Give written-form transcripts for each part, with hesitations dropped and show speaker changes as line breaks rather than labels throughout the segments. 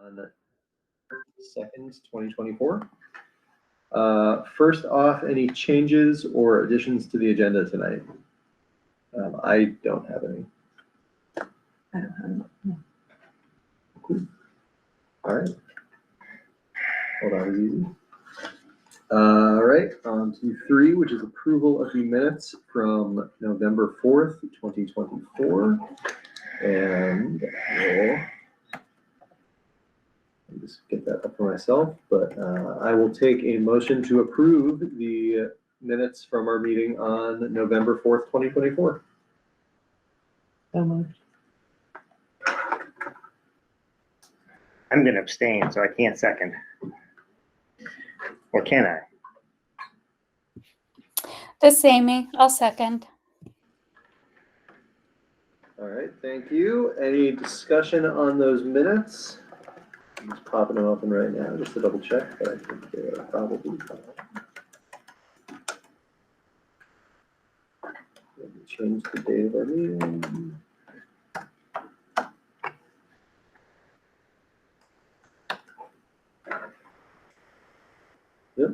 On 2nd, 2024. First off, any changes or additions to the agenda tonight? I don't have any.
I don't have it.
Cool. All right. Well, that was easy. All right, on to 3, which is approval of the minutes from November 4th, 2024. And I'll just get that up for myself, but I will take a motion to approve the minutes from our meeting on November 4th, 2024.
So moved.
I'm going to abstain, so I can't second. Or can I?
This is Amy. I'll second.
All right, thank you. Any discussion on those minutes? I'm just popping them open right now just to double check, but I think they're probably fine. Let me change the date of our meeting. Yep.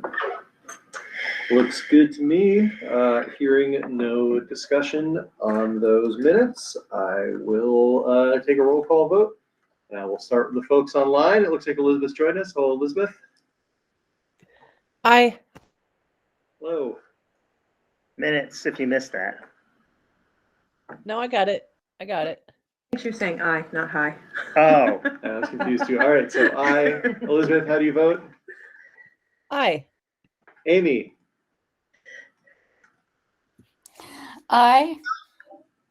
Looks good to me. Hearing no discussion on those minutes, I will take a roll call vote. Now we'll start with the folks online. It looks like Elizabeth's joined us. Hello, Elizabeth.
Aye.
Hello.
Minutes, if you missed that.
No, I got it. I got it.
I think you're saying aye, not hi.
Oh,
I was confused too. All right, so Elizabeth, how do you vote?
Aye.
Amy,
Aye.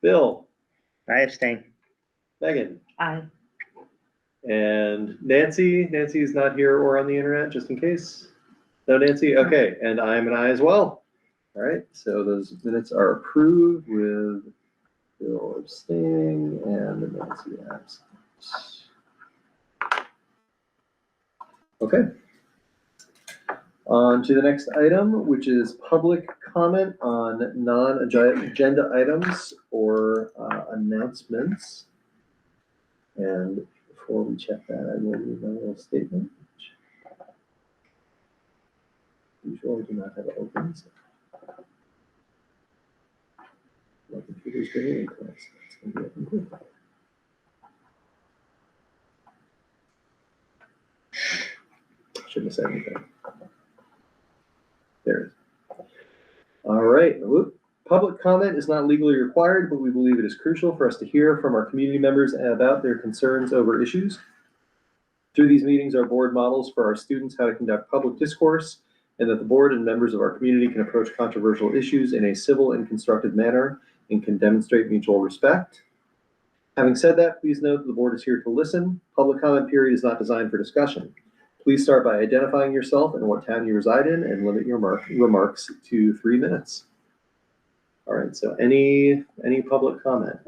Bill,
I abstain.
Megan,
Aye.
and Nancy. Nancy is not here or on the internet, just in case. No, Nancy? Okay, and I'm an aye as well. All right, so those minutes are approved with Bill abstaining and Nancy absent. Okay. On to the next item, which is public comment on non-agenda items or announcements. And before we check that, I will read my little statement. Usually I do not have it open. So. My computer's getting close. It's going to be open quick. Shouldn't have said anything. There it is. All right. Public comment is not legally required, but we believe it is crucial for us to hear from our community members about their concerns over issues. Through these meetings, our board models for our students how to conduct public discourse, and that the board and members of our community can approach controversial issues in a civil and constructive manner and can demonstrate mutual respect. Having said that, please note that the board is here to listen. Public comment period is not designed for discussion. Please start by identifying yourself and what town you reside in and limit your remarks to 3 minutes. All right, so any public comment?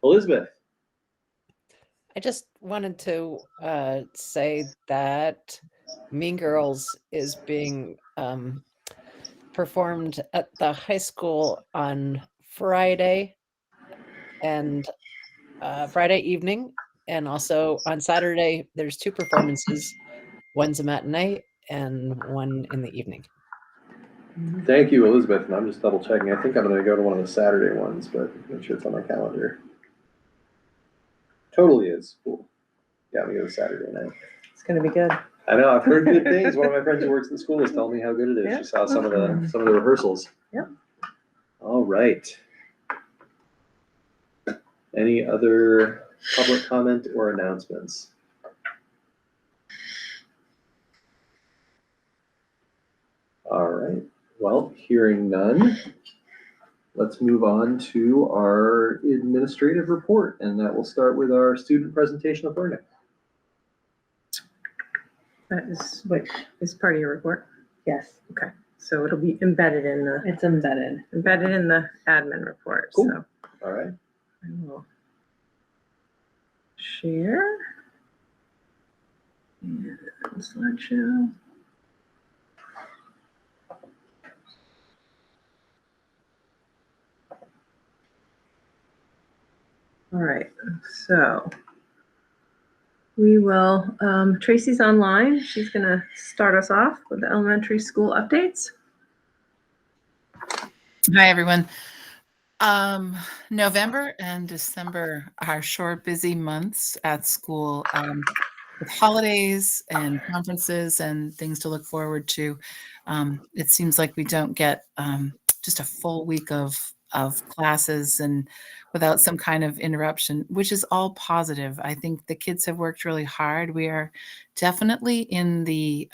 Elizabeth.
I just wanted to say that Mean Girls is being performed at the high school on Friday and Friday evening. And also on Saturday, there's 2 performances. One's a matinee and one in the evening.
Thank you, Elizabeth. And I'm just double checking. I think I'm going to go to one of the Saturday ones, but make sure it's on my calendar. Totally is. Cool. Yeah, we go to Saturday night.
It's gonna be good.
I know. I've heard good things. One of my friends who works at the school was telling me how good it is.
Yeah.
She saw some of the rehearsals.
Yep.
All right. Any other public comment or announcements? All right. Well, hearing none, let's move on to our administrative report, and that will start with our student presentation of learning.
That is, which is part of your report?
Yes,
Okay, so it'll be embedded in the
it's embedded.
admin report,
Cool.
so
All right.
I will share. And slideshow. All right, so We will, Tracy's online. She's gonna start us off with the elementary school updates.
Hi, everyone. November and December are short, busy months at school with holidays and conferences and things to look forward to. It seems like we don't get just a full week of classes and without some kind of interruption, which is all positive. I think the kids have worked really hard. We are definitely in the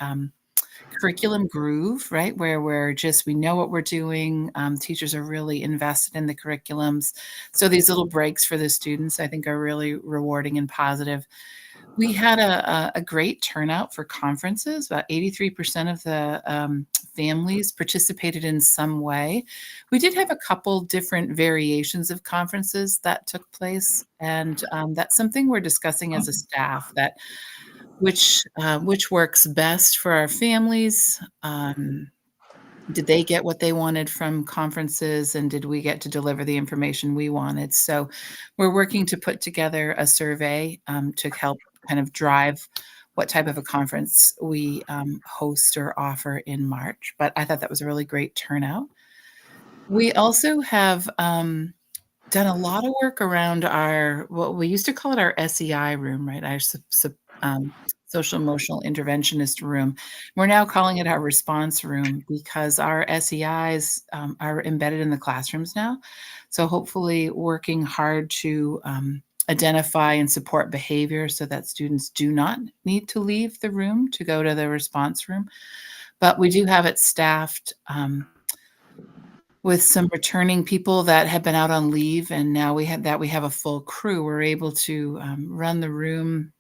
curriculum groove, right? Where we know what we're doing. Teachers are really invested in the curriculums. So these little breaks for the students, I think, are really rewarding and positive. We had a great turnout for conferences. About 83% of the families participated in some way. We did have a couple different variations of conferences that took place. And that's something we're discussing as a staff, that which works best for our families. Did they get what they wanted from conferences, and did we get to deliver the information we wanted? So we're working to put together a survey to help kind of drive what type of a conference we host or offer in March. But I thought that was a really great turnout. We also have done a lot of work around what we used to call it our SEI room, right? Our social emotional interventionist room. We're now calling it our response room because our SEIs are embedded in the classrooms now. So hopefully working hard to identify and support behavior so that students do not need to leave the room to go to the response room. But we do have it staffed with some returning people that have been out on leave, and now we have a full crew. We're able to run the room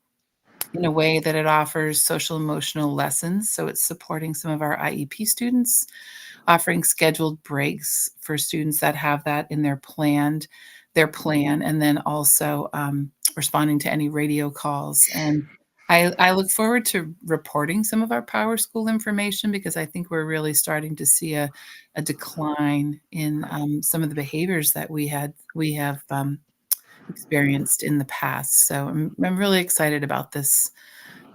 in a way that it offers social emotional lessons. So it's supporting some of our IEP students, offering scheduled breaks for students that have that in their plan, and then also responding to any radio calls. And I look forward to reporting some of our Power School information because I think we're really starting to see a decline in some of the behaviors that we have experienced in the past. So I'm really excited about this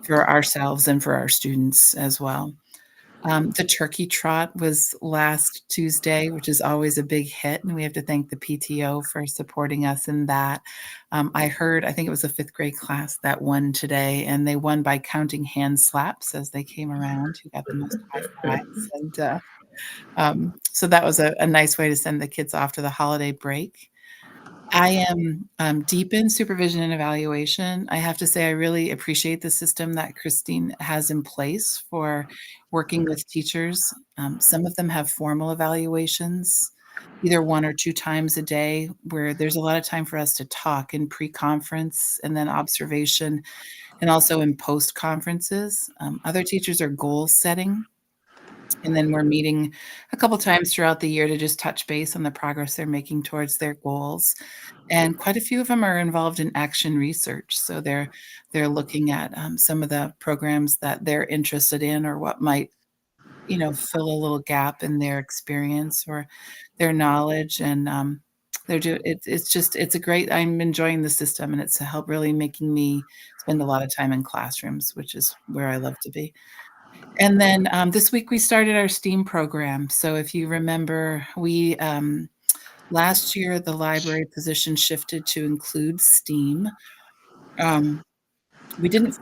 for ourselves and for our students as well. The turkey trot was last Tuesday, which is always a big hit, and we have to thank the PTO for supporting us in that. I think it was a 5th grade class that won today, and they won by counting hand slaps as they came around, who got the most high fives. And so that was a nice way to send the kids off to the holiday break. I am deep in supervision and evaluation. I have to say I really appreciate the system that Christine has in place for working with teachers. Some of them have formal evaluations, either 1 or 2 times a day, where there's a lot of time for us to talk in pre-conference and then observation, and also in post-conferences. Other teachers are goal setting. And then we're meeting a couple times throughout the year to just touch base on the progress they're making towards their goals. And quite a few of them are involved in action research. So they're looking at some of the programs that they're interested in, or what might, fill a little gap in their experience or their knowledge. And it's a great, I'm enjoying the system, and it's help really making me spend a lot of time in classrooms, which is where I love to be. And then this week we started our STEAM program. So if you remember, we last year the library position shifted to include STEAM. We didn't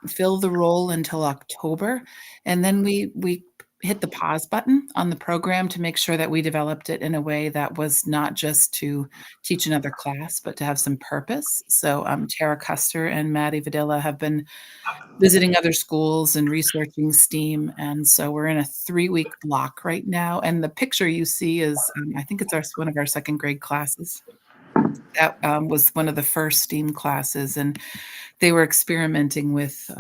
fill the role until October, and then we hit the pause button on the program to make sure that we developed it in a way that was not just to teach another class, but to have some purpose. So Tara Custer and Maddie Vidilla have been visiting other schools and researching STEAM. And so we're in a 3-week block right now. And the picture you see is, I think it's one of our 2nd grade classes. That was one of the first STEAM classes. And they were experimenting with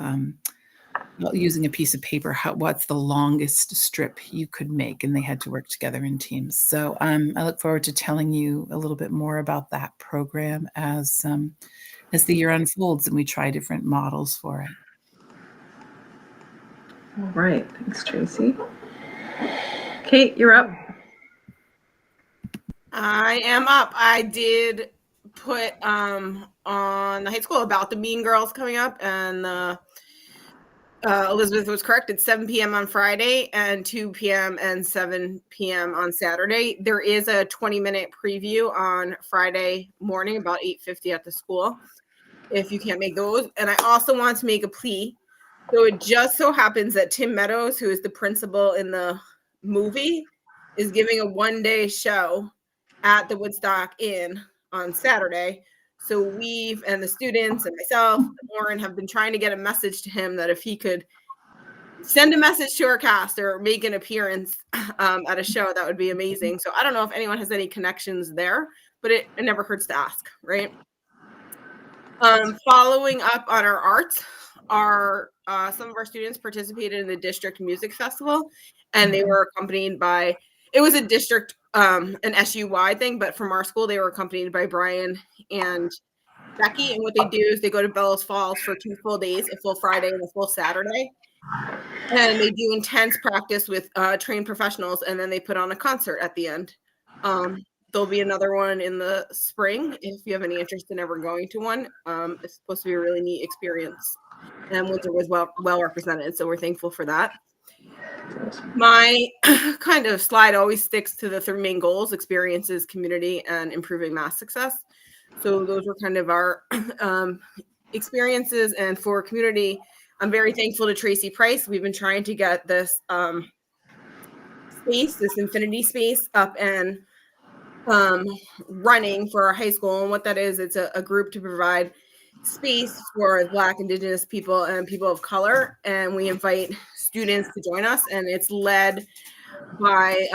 using a piece of paper, what's the longest strip you could make. And they had to work together in teams. So I look forward to telling you a little bit more about that program as the year unfolds and we try different models for it.
All right, thanks, Tracy. Kate, you're up.
I am up. I did put on the high school about the Mean Girls coming up, and Elizabeth was correct. It's 7 p.m. on Friday and 2 p.m. and 7 p.m. on Saturday. There is a 20-minute preview on Friday morning about 8:50 at the school if you can't make those. And I also want to make a plea. So it just so happens that Tim Meadows, who is the principal in the movie, is giving a one-day show at the Woodstock Inn on Saturday. So we and the students and myself and Lauren have been trying to get a message to him that if he could send a message to our cast or make an appearance at a show, that would be amazing. So I don't know if anyone has any connections there, but it never hurts to ask, right? Following up on our arts, some of our students participated in the district music festival, and they were accompanied by, it was a district, an SU-wide thing, but from our school, they were accompanied by Brian and Becky. And what they do is they go to Bellows Falls for 2 full days, a full Friday and a full Saturday. And they do intense practice with trained professionals, and then they put on a concert at the end. There'll be another one in the spring if you have any interest in ever going to one. It's supposed to be a really neat experience, and Windsor was well represented, so we're thankful for that. My kind of slide always sticks to the 3 main goals: experiences, community, and improving math success. So those were kind of our experiences. And for community, I'm very thankful to Tracy Price. We've been trying to get this space, this infinity space, up and running for our high school. And what that is, it's a group to provide space for Black, Indigenous people and people of color. And we invite students to join us. And it's led by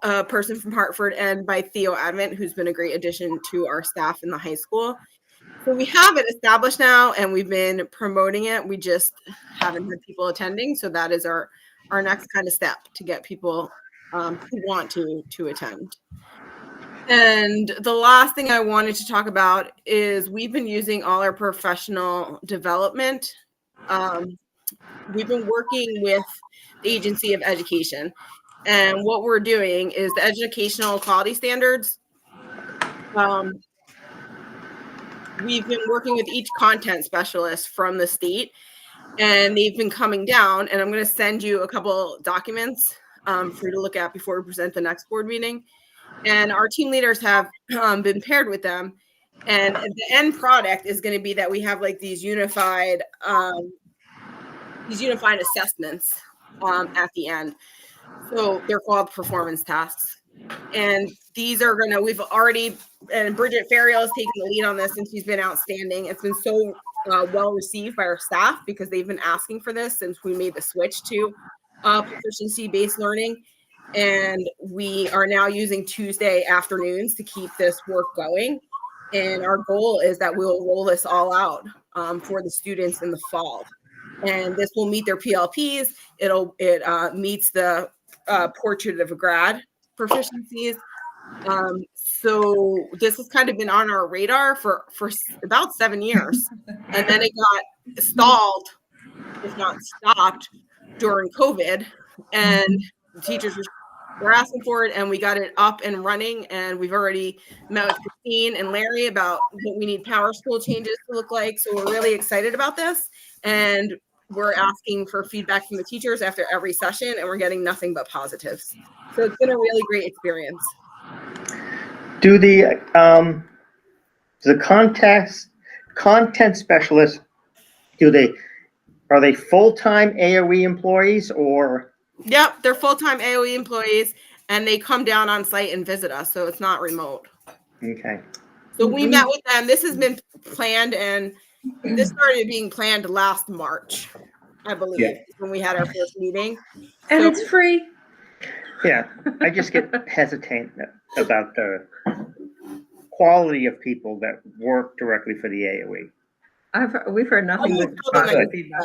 a person from Hartford and by Theo Advent, who's been a great addition to our staff in the high school. So we have it established now, and we've been promoting it. We just haven't had people attending. So that is our next kind of step to get people who want to attend. And the last thing I wanted to talk about is we've been using all our professional development. We've been working with the Agency of Education. And what we're doing is the educational quality standards. We've been working with each content specialist from the state, and they've been coming down. And I'm going to send you a couple documents for you to look at before we present the next board meeting. And our team leaders have been paired with them. And the end product is going to be that we have like these unified assessments at the end. So they're called performance tasks. And these are and Bridget Ferriel has taken the lead on this, and she's been outstanding. It's been so well received by our staff because they've been asking for this since we made the switch to proficiency-based learning. And we are now using Tuesday afternoons to keep this work going. And our goal is that we'll roll this all out for the students in the fall. And this will meet their PLPs. It meets the portrait of a grad proficiencies. So this has kind of been on our radar for about 7 years. And then it got stalled, if not stopped, during COVID. And the teachers were asking for it, and we got it up and running. And we've already met with Christine and Larry about what we need Power School changes to look like. So we're really excited about this. And we're asking for feedback from the teachers after every session, and we're getting nothing but positives. So it's been a really great experience.
Do the content specialists, are they full-time AOE employees or?
Yep, they're full-time AOE employees, and they come down on site and visit us, so it's not remote.
Okay.
So we met with them. This has been planned, and this started being planned last March, I believe, when we had our first meeting.
And it's free.
Yeah, I just get hesitant about the quality of people that work directly for the AOE.
We've heard nothing but positive feedback.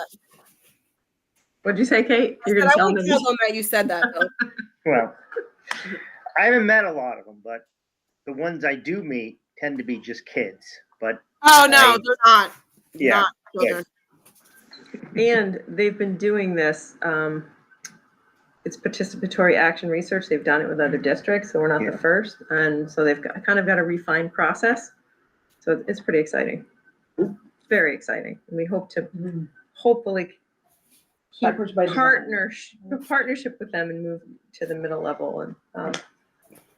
What'd you say, Kate? You're going to tell them
that you said that, Bill.
Well, I haven't met a lot of them, but the ones I do meet tend to be just kids. But
no, they're not.
Yeah.
Not children.
And they've been doing this. It's participatory action research. They've done it with other districts, so we're not the first. And so they've kind of got a refined process. So it's pretty exciting. Very exciting. And we hope to hopefully keep
Backwards by design.
partnership with them and move to the middle level and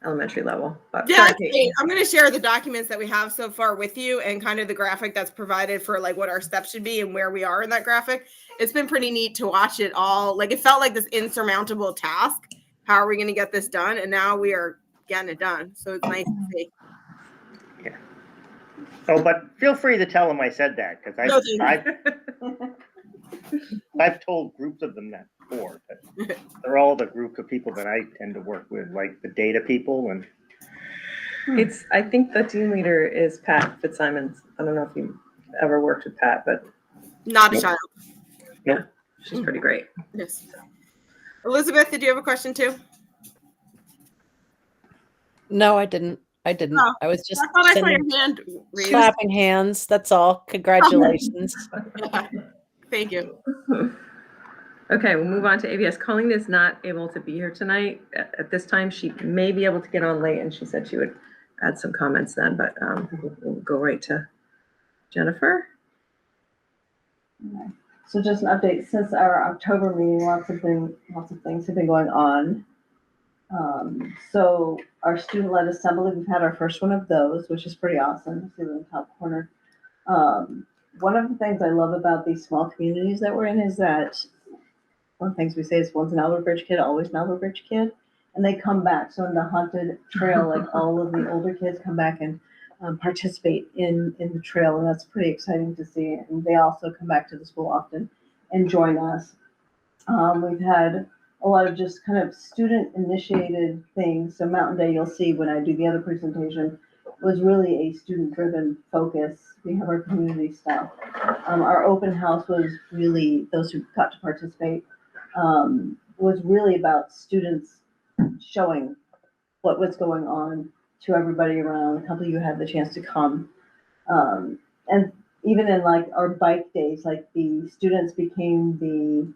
elementary level. But
Yeah,
sorry,
it's
Kate.
great. I'm going to share the documents that we have so far with you and kind of the graphic that's provided for like what our steps should be and where we are in that graphic. It's been pretty neat to watch it all. Like it felt like this insurmountable task. How are we going to get this done? And now we are getting it done. So it's nice to see.
Oh, but feel free to tell them I said that, because
No, thank
I've told groups of them that before, but they're all the group of people that I tend to work with, like the data people and.
I think the team leader is Pat Fitzsimons. I don't know if you ever worked with Pat, but
Not a child.
Nope.
she's pretty great.
Yes. Elizabeth, did you have a question too?
No, I didn't.
Oh,
I was just
I thought I saw
sending-
your hand raised.
clapping hands. That's all. Congratulations.
Thank you.
Okay, we'll move on to ABS. Colleen is not able to be here tonight. At this time, she may be able to get on late, and she said she would add some comments then, but we'll go right to Jennifer.
Okay. So just an update, since our October meeting, lots of things have been going on. So our student-led assembly, we've had our first one of those, which is pretty awesome. See in the top corner. One of the things I love about these small communities that we're in is that one of the things we say is once an Albert Bridge kid, always an Albert Bridge kid. And they come back. So in the haunted trail, like all of the older kids come back and participate in the trail. And that's pretty exciting to see. And they also come back to the school often and join us. We've had a lot of just kind of student initiated things. So Mountain Day, you'll see when I do the other presentation, was really a student driven focus. We have our community stuff. Our open house was really, those who got to participate, was really about students showing what was going on to everybody around. A couple of you had the chance to come. And even in like our bike days, like the students became the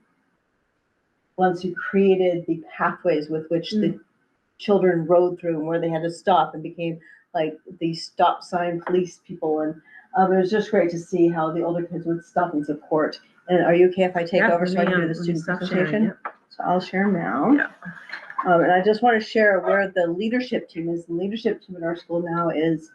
ones who created the pathways with which the children rode through and where they had to stop and became like the stop sign police people. And it was just great to see how the older kids would stop and support. And are you okay if I take over so I can do the student presentation? So I'll share now.
Yeah.
And I just want to share where the leadership team is. The leadership team in our school now is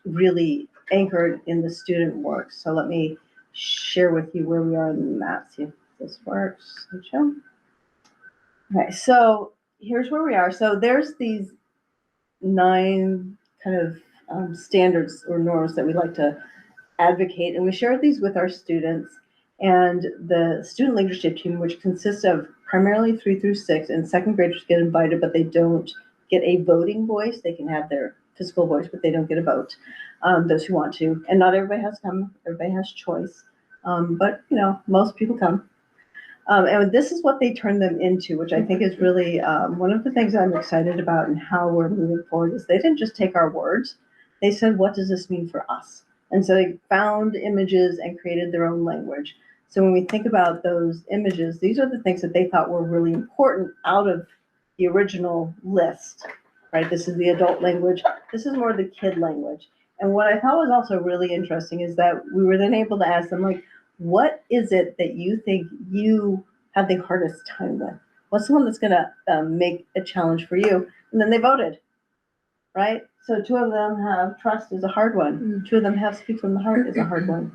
really anchored in the student work. So let me share with you where we are in the map. See if this works. Okay, so here's where we are. So there's these 9 kind of standards or norms that we like to advocate, and we share these with our students. And the student leadership team, which consists of primarily 3 through 6, and second graders get invited, but they don't get a voting voice. They can have their physical voice, but they don't get a vote. Those who want to, and not everybody has to come. Everybody has choice, but you know, most people come. And this is what they turn them into, which I think is really one of the things I'm excited about and how we're moving forward is they didn't just take our words. They said, what does this mean for us? And so they found images and created their own language. So when we think about those images, these are the things that they thought were really important out of the original list, right? This is the adult language. This is more the kid language. And what I thought was also really interesting is that we were then able to ask them, like, what is it that you think you have the hardest time with? What's the one that's going to make a challenge for you? And then they voted, right? So 2 of them have trust is a hard one. 2 of them have speak from the heart is a hard one.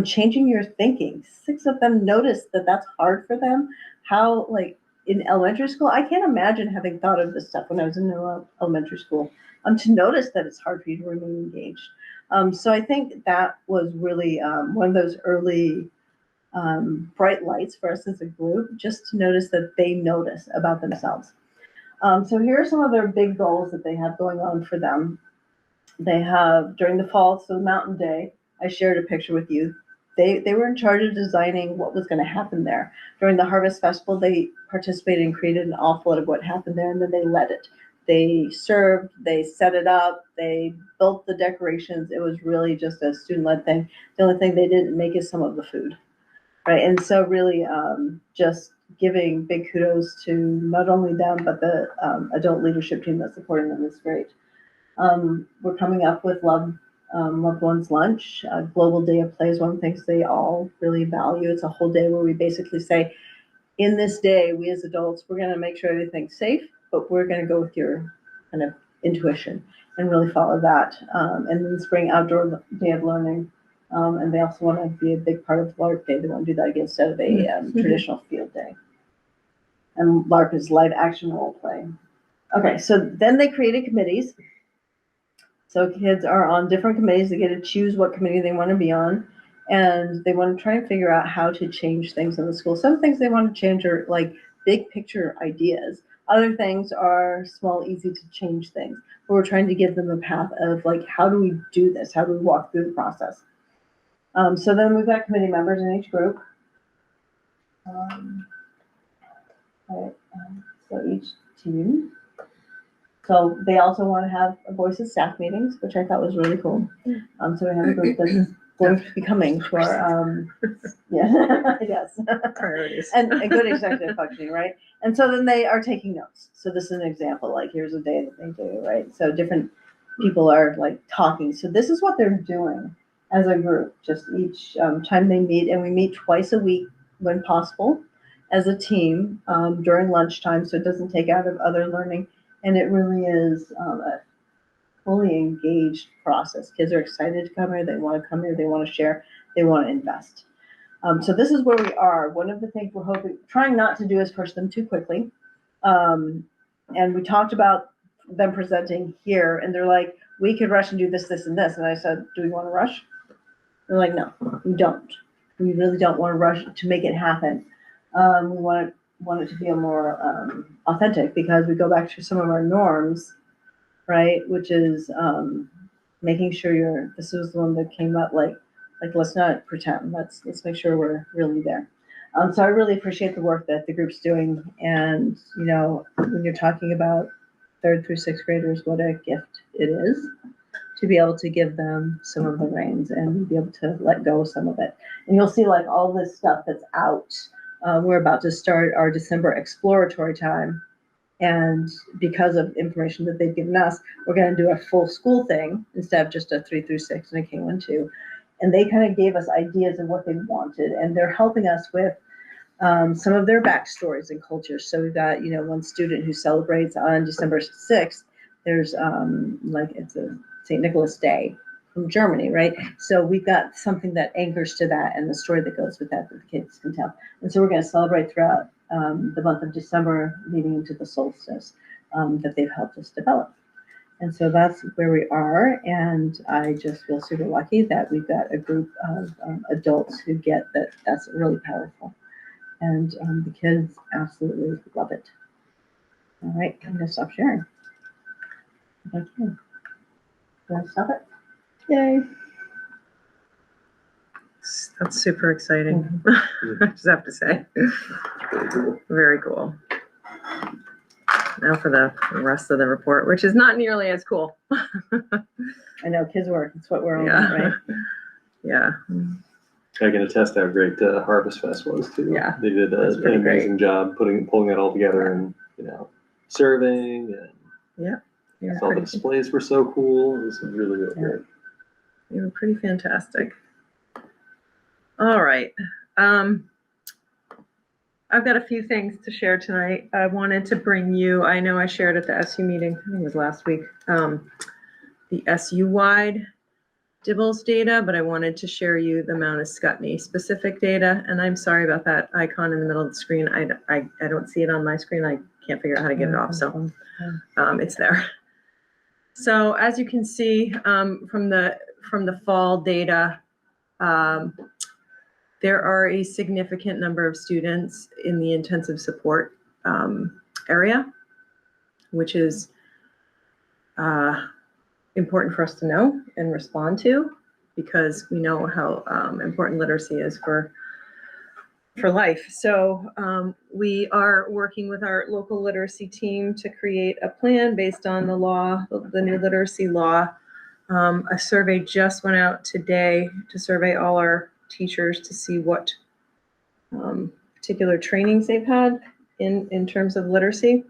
Changing your thinking. 6 of them noticed that that's hard for them. How, like in elementary school, I can't imagine having thought of this stuff when I was in elementary school. To notice that it's hard for you to remain engaged. So I think that was really one of those early bright lights for us as a group, just to notice that they notice about themselves. So here are some of their big goals that they have going on for them. They have, during the fall, so Mountain Day, I shared a picture with you. They were in charge of designing what was going to happen there. During the Harvest Festival, they participated and created an awful lot of what happened there, and then they led it. They served, they set it up, they built the decorations. It was really just a student-led thing. The only thing they didn't make is some of the food, right? And so really just giving big kudos to not only them, but the adult leadership team that's supporting them is great. We're coming up with Love loved ones lunch. Global Day of Play is one of the things they all really value. It's a whole day where we basically say, in this day, we as adults, we're going to make sure everything's safe, but we're going to go with your kind of intuition and really follow that. And then Spring Outdoor Day of Learning. And they also want to be a big part of LARP Day. They want to do that again instead of a traditional field day. And LARP is live action role play. Okay, so then they created committees. So kids are on different committees. They get to choose what committee they want to be on. And they want to try and figure out how to change things in the school. Some things they want to change are like big picture ideas. Other things are small, easy to change things. But we're trying to give them a path of like, how do we do this? How do we walk through the process? So then we've got committee members in each group. So each team. So they also want to have a voice at staff meetings, which I thought was really cool. So we have a group that's going to be coming to our, yes.
Priorities.
And a good executive functioning, right? And so then they are taking notes. So this is an example, like here's a day that they do, right? So different people are like talking. So this is what they're doing as a group, just each time they meet, and we meet twice a week when possible as a team during lunchtime, so it doesn't take out of other learning. And it really is a fully engaged process. Kids are excited to come here. They want to come here. They want to share. They want to invest. So this is where we are. One of the things we're trying not to do is push them too quickly. And we talked about them presenting here, and they're like, we could rush and do this, this, and this. And I said, do we want to rush? They're like, no, we don't. We really don't want to rush to make it happen. We want it to be a more authentic, because we go back to some of our norms, right? Which is making sure this was the one that came up like let's not pretend. Let's make sure we're really there. So I really appreciate the work that the group's doing, and you know, when you're talking about 3rd through 6th graders, what a gift it is to be able to give them some of the reins and be able to let go of some of it. And you'll see like all this stuff that's out. We're about to start our December exploratory time. And because of information that they've given us, we're going to do a full school thing instead of just a 3 through 6 and a K-1-2. And they kind of gave us ideas of what they wanted. And they're helping us with some of their backstories and cultures. So we've got, you know, one student who celebrates on December 6th. There's it's a St. Nicholas Day from Germany, right? So we've got something that anchors to that and the story that goes with that the kids can tell. And so we're going to celebrate throughout the month of December leading into the solstice that they've helped us develop. And so that's where we are. And I just feel super lucky that we've got a group of adults who get that that's really powerful. And the kids absolutely love it. All right, I'm going to stop sharing. Thank you. Can I stop it? Yay.
That's super exciting. I just have to say. Very cool. Now for the rest of the report, which is not nearly as cool.
I know, kids work. It's what we're all about, right?
Yeah.
I can attest how great Harvest Fest was too.
Yeah,
They did
that's
an
pretty
amazing job pulling it all together, and you know, serving, and
Yeah,
all the displays were so cool. It was really, really great.
They were pretty fantastic. All right. I've got a few things to share tonight. I wanted to bring you, I know I shared at the SU meeting, I think it was last week, the SU-wide Dibbles data, but I wanted to share you the Mount Ascutney specific data. And I'm sorry about that icon in the middle of the screen. I don't see it on my screen. I can't figure out how to get it off. So it's there. So as you can see from the fall data, there are a significant number of students in the intensive support area, which is important for us to know and respond to, because we know how important literacy is for life. So we are working with our local literacy team to create a plan based on the law, the new literacy law. A survey just went out today to survey all our teachers to see what particular trainings they've had in terms of literacy.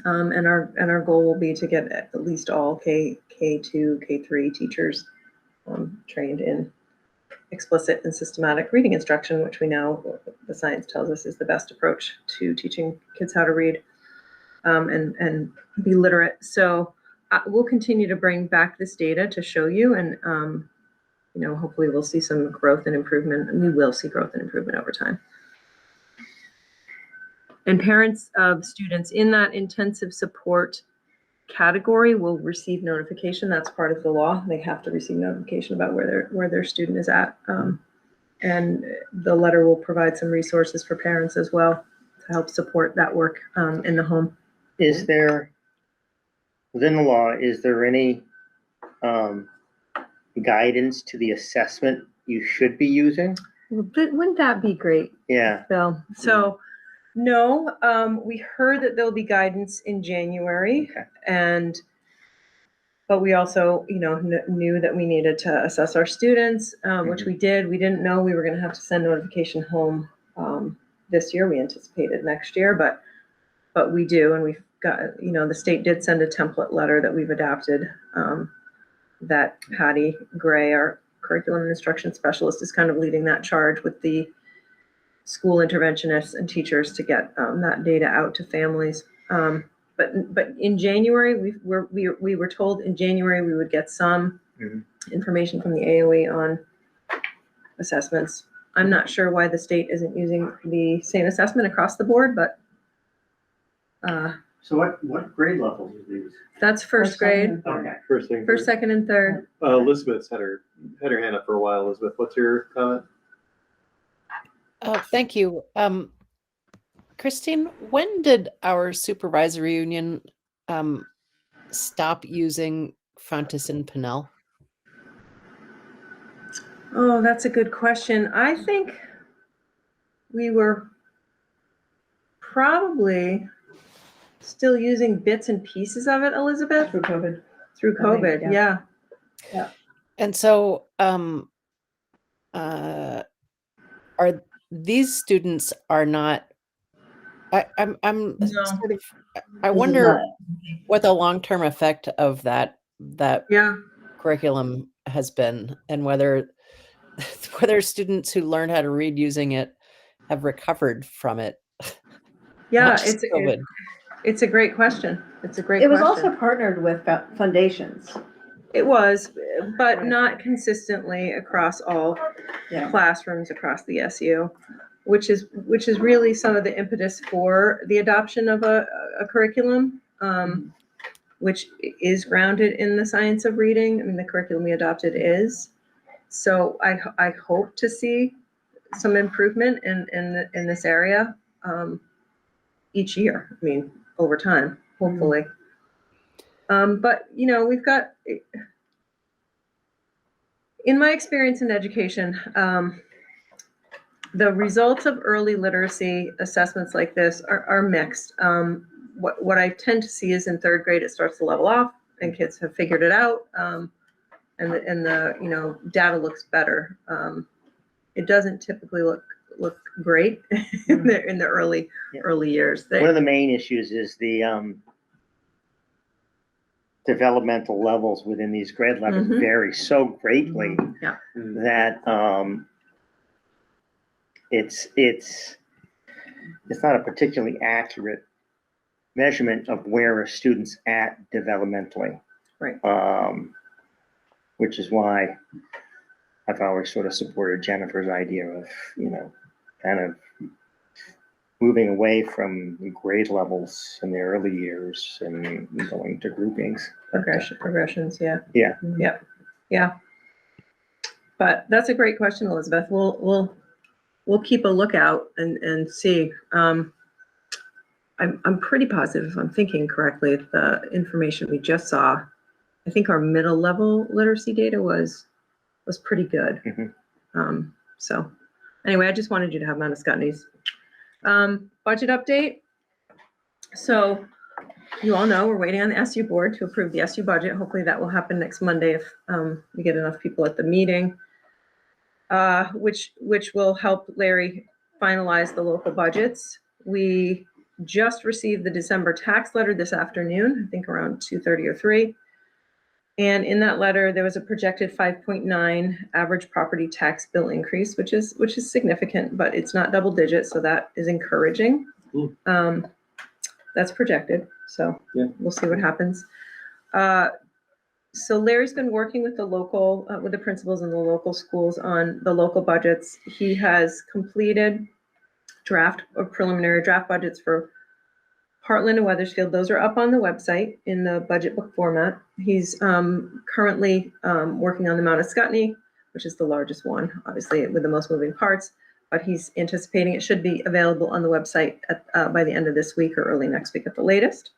And our goal will be to get at least all K2, K3 teachers trained in explicit and systematic reading instruction, which we know the science tells us is the best approach to teaching kids how to read and be literate. So we'll continue to bring back this data to show you, and hopefully we'll see some growth and improvement, and we will see growth and improvement over time. And parents of students in that intensive support category will receive notification. That's part of the law. They have to receive notification about where their student is at. And the letter will provide some resources for parents as well to help support that work in the home.
Is there, within the law, is there any guidance to the assessment you should be using?
But wouldn't that be great?
Yeah.
Bill? So no, we heard that there'll be guidance in January,
Okay.
But we also, knew that we needed to assess our students, which we did. We didn't know we were going to have to send notification home this year. We anticipated next year, but we do, and we've got, the state did send a template letter that we've adapted. That Patty Gray, our curriculum and instruction specialist, is kind of leading that charge with the school interventionists and teachers to get that data out to families. But in January, we were told in January we would get some information from the AOE on assessments. I'm not sure why the state isn't using the same assessment across the board, but
So what grade levels are these?
that's first grade,
Okay.
First,
second, and third.
Elizabeth's had her hand up for a while. Elizabeth, what's your comment?
Oh, thank you. Christine, when did our supervisory union stop using Fontes and Pinnell?
Oh, that's a good question. I think we were probably still using bits and pieces of it, Elizabeth?
Through COVID.
Through COVID,
yeah.
yeah.
And so are these students are not I'm
No.
sort of I
This is
wonder
not-
what the long-term effect of that
Yeah.
curriculum has been, and whether students who learn how to read using it have recovered from it.
Yeah,
Not just COVID.
it's a great question. It's a great
It was
question.
also partnered with foundations.
It was, but not consistently across all
Yeah.
classrooms across the SU, which is really some of the impetus for the adoption of a curriculum, which is grounded in the science of reading. I mean, the curriculum we adopted is. So I hope to see some improvement in this area each year. I mean, over time, hopefully. But we've got, in my experience in education, the results of early literacy assessments like this are mixed. What I tend to see is in third grade, it starts to level off and kids have figured it out. And the data looks better. It doesn't typically look great in the early years.
One of the main issues is the developmental levels within these grade levels vary so greatly
Yeah.
that it's not a particularly accurate measurement of where a student's at developmentally.
Right.
Which is why I've always sort of supported Jennifer's idea of, kind of moving away from grade levels in the early years and going to groupings.
Progressions, yeah.
Yeah.
Yeah. But that's a great question, Elizabeth. We'll keep a lookout and see. I'm pretty positive, if I'm thinking correctly, the information we just saw, I think our middle level literacy data was pretty good. So anyway, I just wanted you to have Mount Ascutney's. Budget update. So you all know we're waiting on the SU board to approve the SU budget. Hopefully that will happen next Monday if we get enough people at the meeting, which will help Larry finalize the local budgets. We just received the December tax letter this afternoon, I think around 2:30 or 3. And in that letter, there was a projected 5.9 average property tax bill increase, which is significant, but it's not double digit, so that is encouraging. That's projected, so
Yeah.
we'll see what happens. So Larry's been working with with the principals in the local schools on the local budgets. He has completed preliminary draft budgets for Heartland and Weathersfield. Those are up on the website in the budget book format. He's currently working on the Mount Ascutney, which is the largest one, obviously with the most moving parts, but he's anticipating it should be available on the website by the end of this week or early next week at the latest.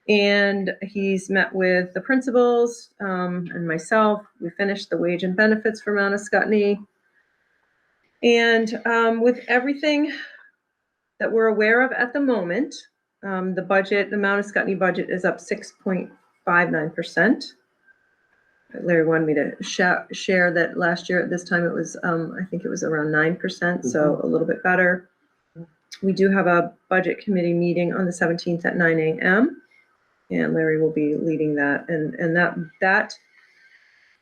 And he's met with the principals and myself. We finished the wage and benefits for Mount Ascutney. And with everything that we're aware of at the moment, the Mount Ascutney budget is up 6.59%. Larry wanted me to share that last year at this time it was, I think it was around 9%, so a little bit better. We do have a budget committee meeting on the 17th at 9 a.m. and Larry will be leading that. And that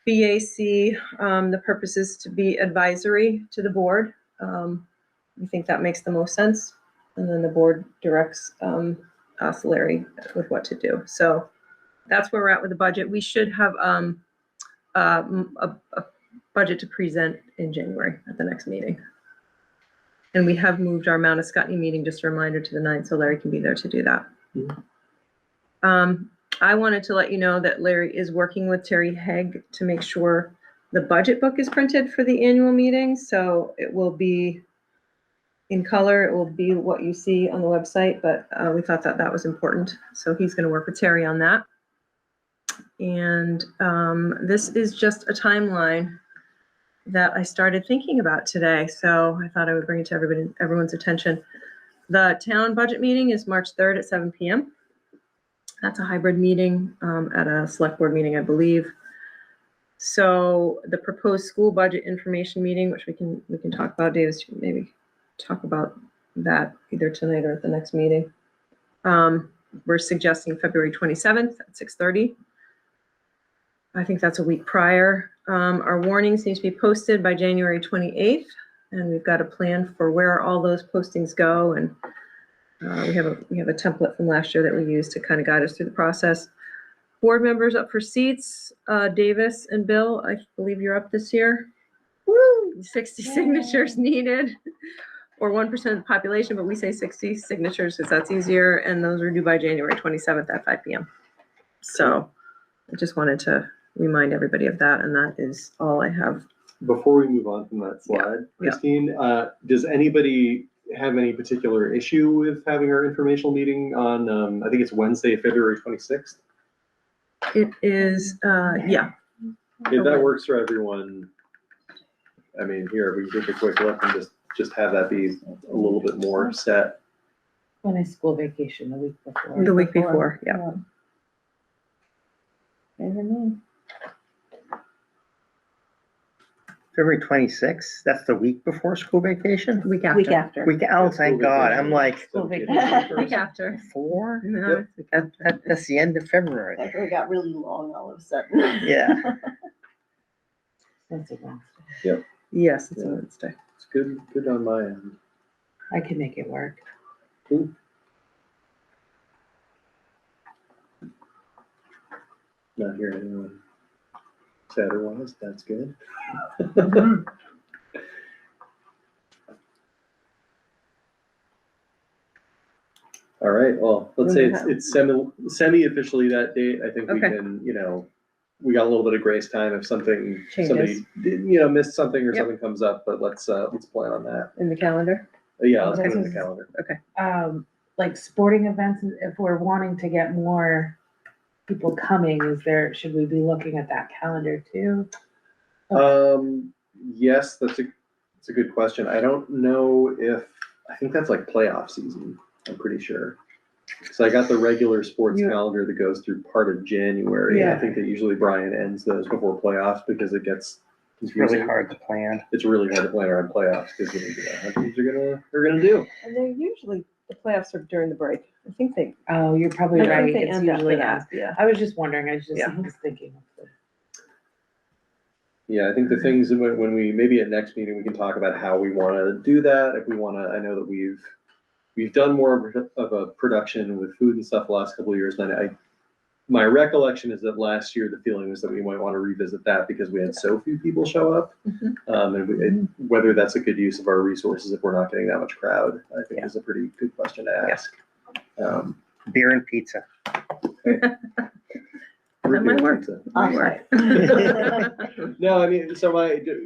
BAC, the purpose is to be advisory to the board. We think that makes the most sense. And then the board directs us, Larry, with what to do. So that's where we're at with the budget. We should have a budget to present in January at the next meeting. And we have moved our Mount Ascutney meeting, just a reminder, to the 9th, so Larry can be there to do that. I wanted to let you know that Larry is working with Terry Haig to make sure the budget book is printed for the annual meeting. So it will be in color. It will be what you see on the website, but we thought that that was important. So he's going to work with Terry on that. And this is just a timeline that I started thinking about today. So I thought I would bring it to everyone's attention. The town budget meeting is March 3rd at 7 p.m. That's a hybrid meeting at a select board meeting, I believe. So the proposed school budget information meeting, which we can talk about, Davis, maybe talk about that either tonight or at the next meeting. We're suggesting February 27th at 6:30. I think that's a week prior. Our warnings need to be posted by January 28th, and we've got a plan for where all those postings go. And we have a template from last year that we use to kind of guide us through the process. Board members up for seats, Davis and Bill, I believe you're up this year. Woo! 60 signatures needed, or 1% of the population, but we say 60 signatures because that's easier, and those are due by January 27th at 5 p.m. So I just wanted to remind everybody of that, and that is all I have.
Before we move on from that slide, Christine, does anybody have any particular issue with having our informational meeting on, I think it's Wednesday, February 26th?
It is, yeah.
If that works for everyone, I mean, here, we can take a quick look and just have that be a little bit more set.
When is school vacation? The week before?
The week before, yeah.
February 26th, that's the week before school vacation?
Week after.
Week after.
Oh, thank God, I'm like,
School vacation.
Week after.
4?
No,
That's the end of February.
It got really long all of a sudden.
Yeah.
That's a Wednesday.
yes, it's a Wednesday.
It's good on my end.
I can make it work.
Cool. Not hearing anyone say otherwise, that's good. All right, well, let's say it's semi-officially that date. I think we can, we got a little bit of grace time if somebody missed something or something comes up, but let's plan on that.
In the calendar?
Yeah, let's put it in the calendar.
Okay.
Like sporting events, if we're wanting to get more people coming, should we be looking at that calendar too?
Yes, that's a good question. I don't know I think that's like playoff season, I'm pretty sure. So I got the regular sports calendar that goes through part of January.
Yeah.
I think that usually Brian ends those before playoffs because it gets
It's really hard to plan.
It's really hard to plan around playoffs because you know how teams are gonna do.
And they're usually
The playoffs are during the break. I think they.
Oh, you're probably
I think
right.
they
It's
end after
usually
that.
us.
Yeah.
I was just wondering, I was just
Yeah.
was thinking.
Yeah, I think the things that when we, maybe at next meeting, we can talk about how we want to do that. If we want to, I know that we've done more of a production with food and stuff the last couple of years. And my recollection is that last year, the feeling was that we might want to revisit that because we had so few people show up. And whether that's a good use of our resources if we're not getting that much crowd, I think is a pretty good question to ask.
Beer and pizza.
That might work. Might work.
No, I mean, so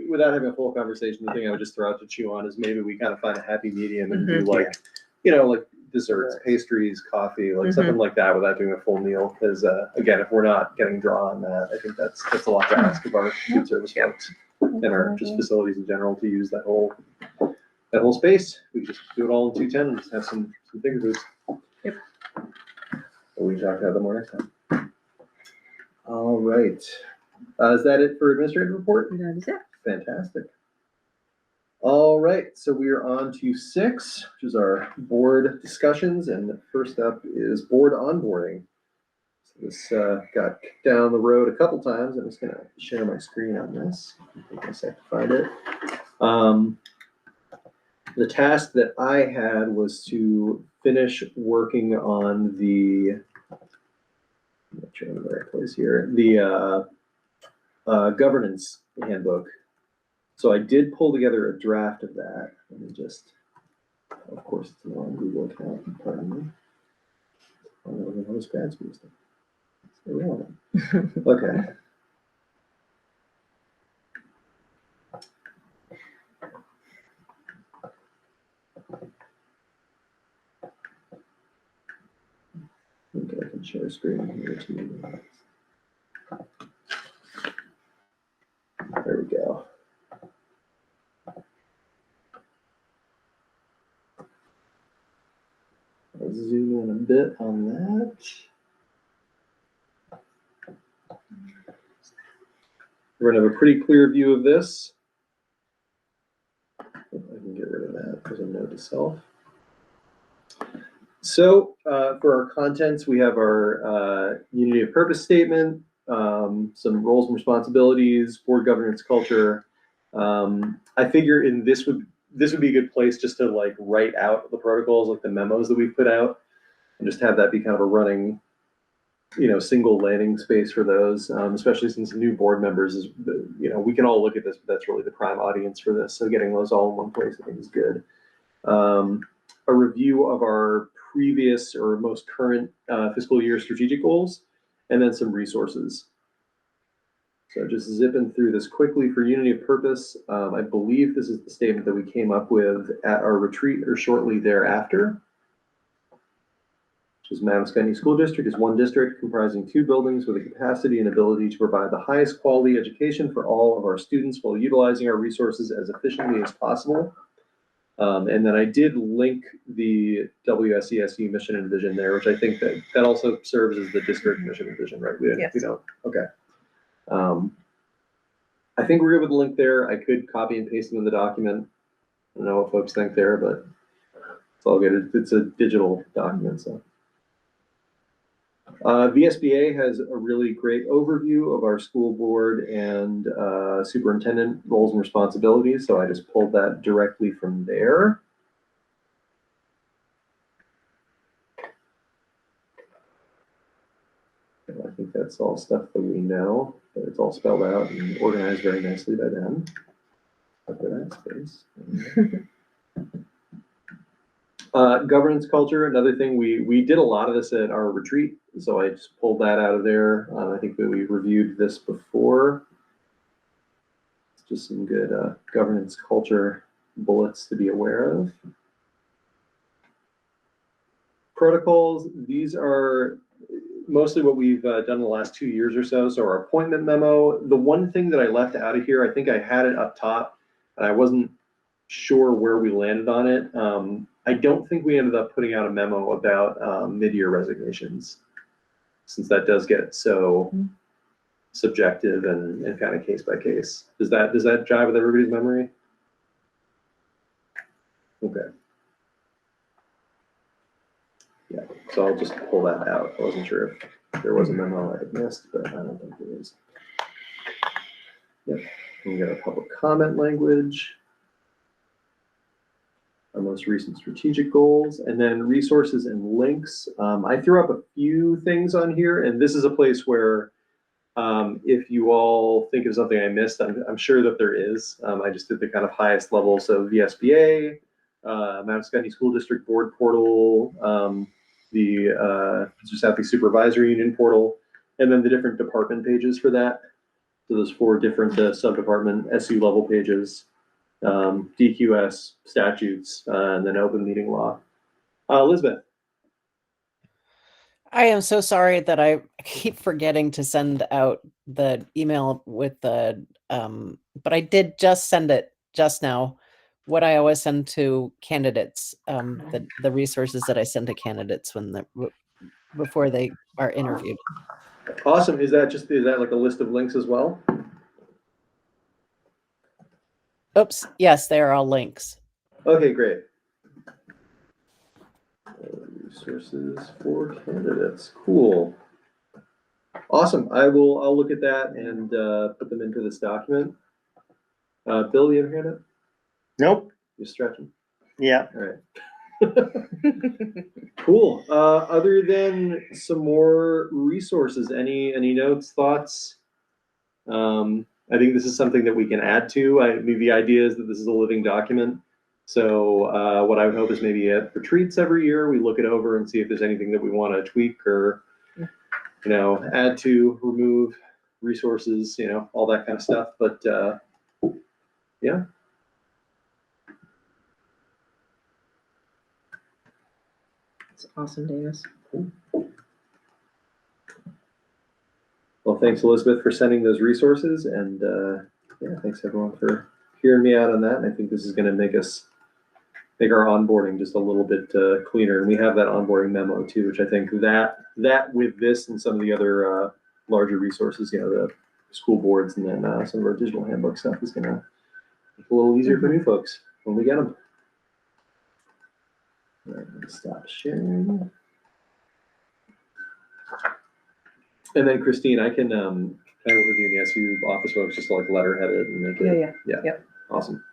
without having a full conversation, the thing I would just throw out to chew on is maybe we kind of find a happy medium and do like, like desserts, pastries, coffee, like something like that without doing a full meal. Because again, if we're not getting draw on that, I think that's a lot to ask of our food service folks and our just facilities in general to use that whole space. We just do it all in 210 and just have some finger foods.
Yep.
But we talk about them more next time. All right. Is that it for administrative report?
That is it.
Fantastic. All right, so we are on to 6, which is our board discussions, and first up is board onboarding. So this got kicked down the road a couple times. I'm just gonna share my screen on this. I think I have to find it. The task that I had was to finish working on the, make sure I'm in the right place here, the governance handbook. So I did pull together a draft of that. Let me just, of course, it's the wrong Google account, pardon me. I don't know how this grad school stuff. Okay. I think I can share a screen here too. There we go. I'll zoom in a bit on that. We're gonna have a pretty clear view of this. I can get rid of that as a note to self. So for our contents, we have our unity of purpose statement, some roles and responsibilities, board governance culture. I figure this would be a good place just to like write out the protocols, like the memos that we've put out, and just have that be kind of a running, single landing space for those, especially since new board members is, we can all look at this, but that's really the prime audience for this. So getting those all in one place, I think is good. A review of our previous or most current fiscal year strategic goals, and then some resources. So just zipping through this quickly for unity of purpose. I believe this is the statement that we came up with at our retreat or shortly thereafter. Which is Ascutney School District is one district comprising 2 buildings with the capacity and ability to provide the highest quality education for all of our students while utilizing our resources as efficiently as possible. And then I did link the WSESU mission and vision there, which I think that also serves as the district mission and vision, right?
Yes.
We don't, okay. I think we're good with the link there. I could copy and paste them in the document. I don't know what folks think there, but it's all good. It's a digital document, so. VSBA has a really great overview of our school board and superintendent roles and responsibilities, so I just pulled that directly from there. And I think that's all stuff that we know, but it's all spelled out and organized very nicely by them. Up to that space. Governance culture, another thing, we did a lot of this at our retreat, so I just pulled that out of there. I think that we reviewed this before. It's just some good governance culture bullets to be aware of. Protocols, these are mostly what we've done in the last 2 years or so. So our appointment memo, the one thing that I left out of here, I think I had it up top, and I wasn't sure where we landed on it. I don't think we ended up putting out a memo about mid-year resignations, since that does get so subjective and kind of case by case. Does that jive with everybody's memory? Okay. So I'll just pull that out. I wasn't sure if there was a memo I had missed, but I don't think there is. Yep, we got a public comment language. Our most recent strategic goals, and then resources and links. I threw up a few things on here, and this is a place where if you all think of something I missed, I'm sure that there is. I just did the kind of highest level, so VSBA, Mount Ascutney School District Board portal, the Southeast Supervisory Union portal, and then the different department pages for that. So there's 4 different sub-department SU level pages. DQS statutes, and then open meeting law. Elizabeth.
I am so sorry that I keep forgetting to send out the email with the, but I did just send it just now. What I always send to candidates, the resources that I send to candidates before they are interviewed.
Awesome. Is that like a list of links as well?
Oops. Yes, they are all links.
Okay, great. Resources for candidates. Cool. Awesome. I'll look at that and put them into this document. Bill, you have your hand up?
Nope.
You're stretching.
Yeah.
All right. Cool. Other than some more resources, any notes, thoughts? I think this is something that we can add to. The idea is that this is a living document. So what I would hope is maybe at retreats every year, we look it over and see if there's anything that we want to tweak or, add to, remove resources, all that kind of stuff. But yeah.
It's awesome, Davis.
Well, thanks, Elizabeth, for sending those resources. And yeah, thanks everyone for hearing me out on that. And I think this is going to make our onboarding just a little bit cleaner. And we have that onboarding memo too, which I think that with this and some of the other larger resources, the school boards and then some of our digital handbook stuff is going to make it a little easier for new folks when we get them. All right, let me stop sharing. And then Christine, I can work with you in the SU office folks just to like letterhead it and make it.
Yeah. Yep.
Awesome.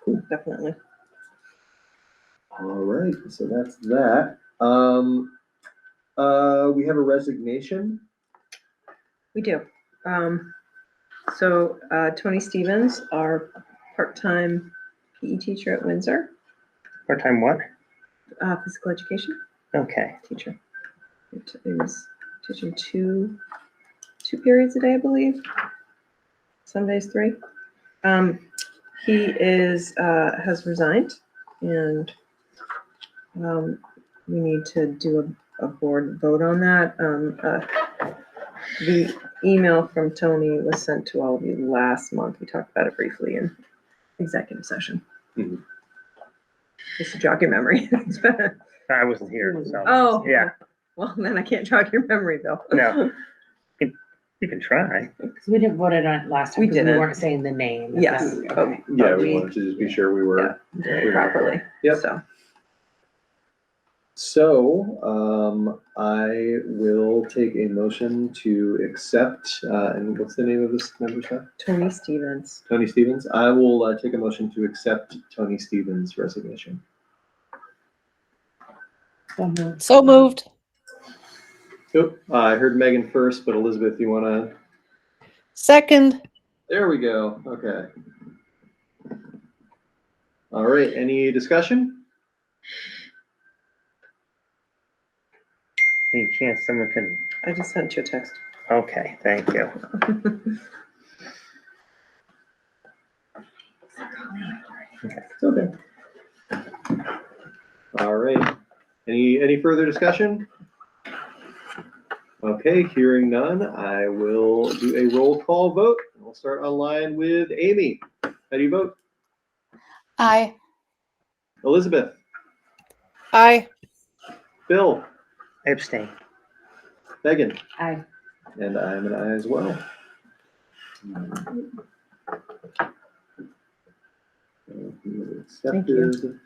Cool. Definitely.
All right, so that's that. We have a resignation.
We do. So Tony Stevens, our part-time PE teacher at Windsor,
Part-time what?
physical education
Okay.
teacher. It was teaching two periods a day, I believe. Some days 3. He has resigned, and we need to do a board vote on that. The email from Tony was sent to all of you last month. We talked about it briefly in executive session.
Mm-hmm.
Just to jog your memory.
I wasn't here, so.
Oh,
Yeah.
Well, then I can't jog your memory, Bill.
No. You can try.
Because we didn't vote it on it last time.
We
'cause
didn't.
We weren't saying the name. Is
Yes.
that- okay.
Yeah, we wanted to just be sure we were
Properly.
Yep.
So
I will take a motion to accept, and what's the name of this membership?
Tony Stevens.
Tony Stevens. I will take a motion to accept Tony Stevens' resignation.
So moved.
Oop, I heard Megan first, but Elizabeth, you want to?
Second.
There we go. Okay. All right. Any discussion?
Any chance someone can?
I just sent you a text.
Okay, thank you.
It's okay. All right. Any further discussion? Okay, hearing none, I will do a roll call vote. We'll start online with Amy. How do you vote?
Aye.
Elizabeth?
Aye.
Bill?
I abstain.
Megan?
Aye.
And I'm an aye as well. Accepted.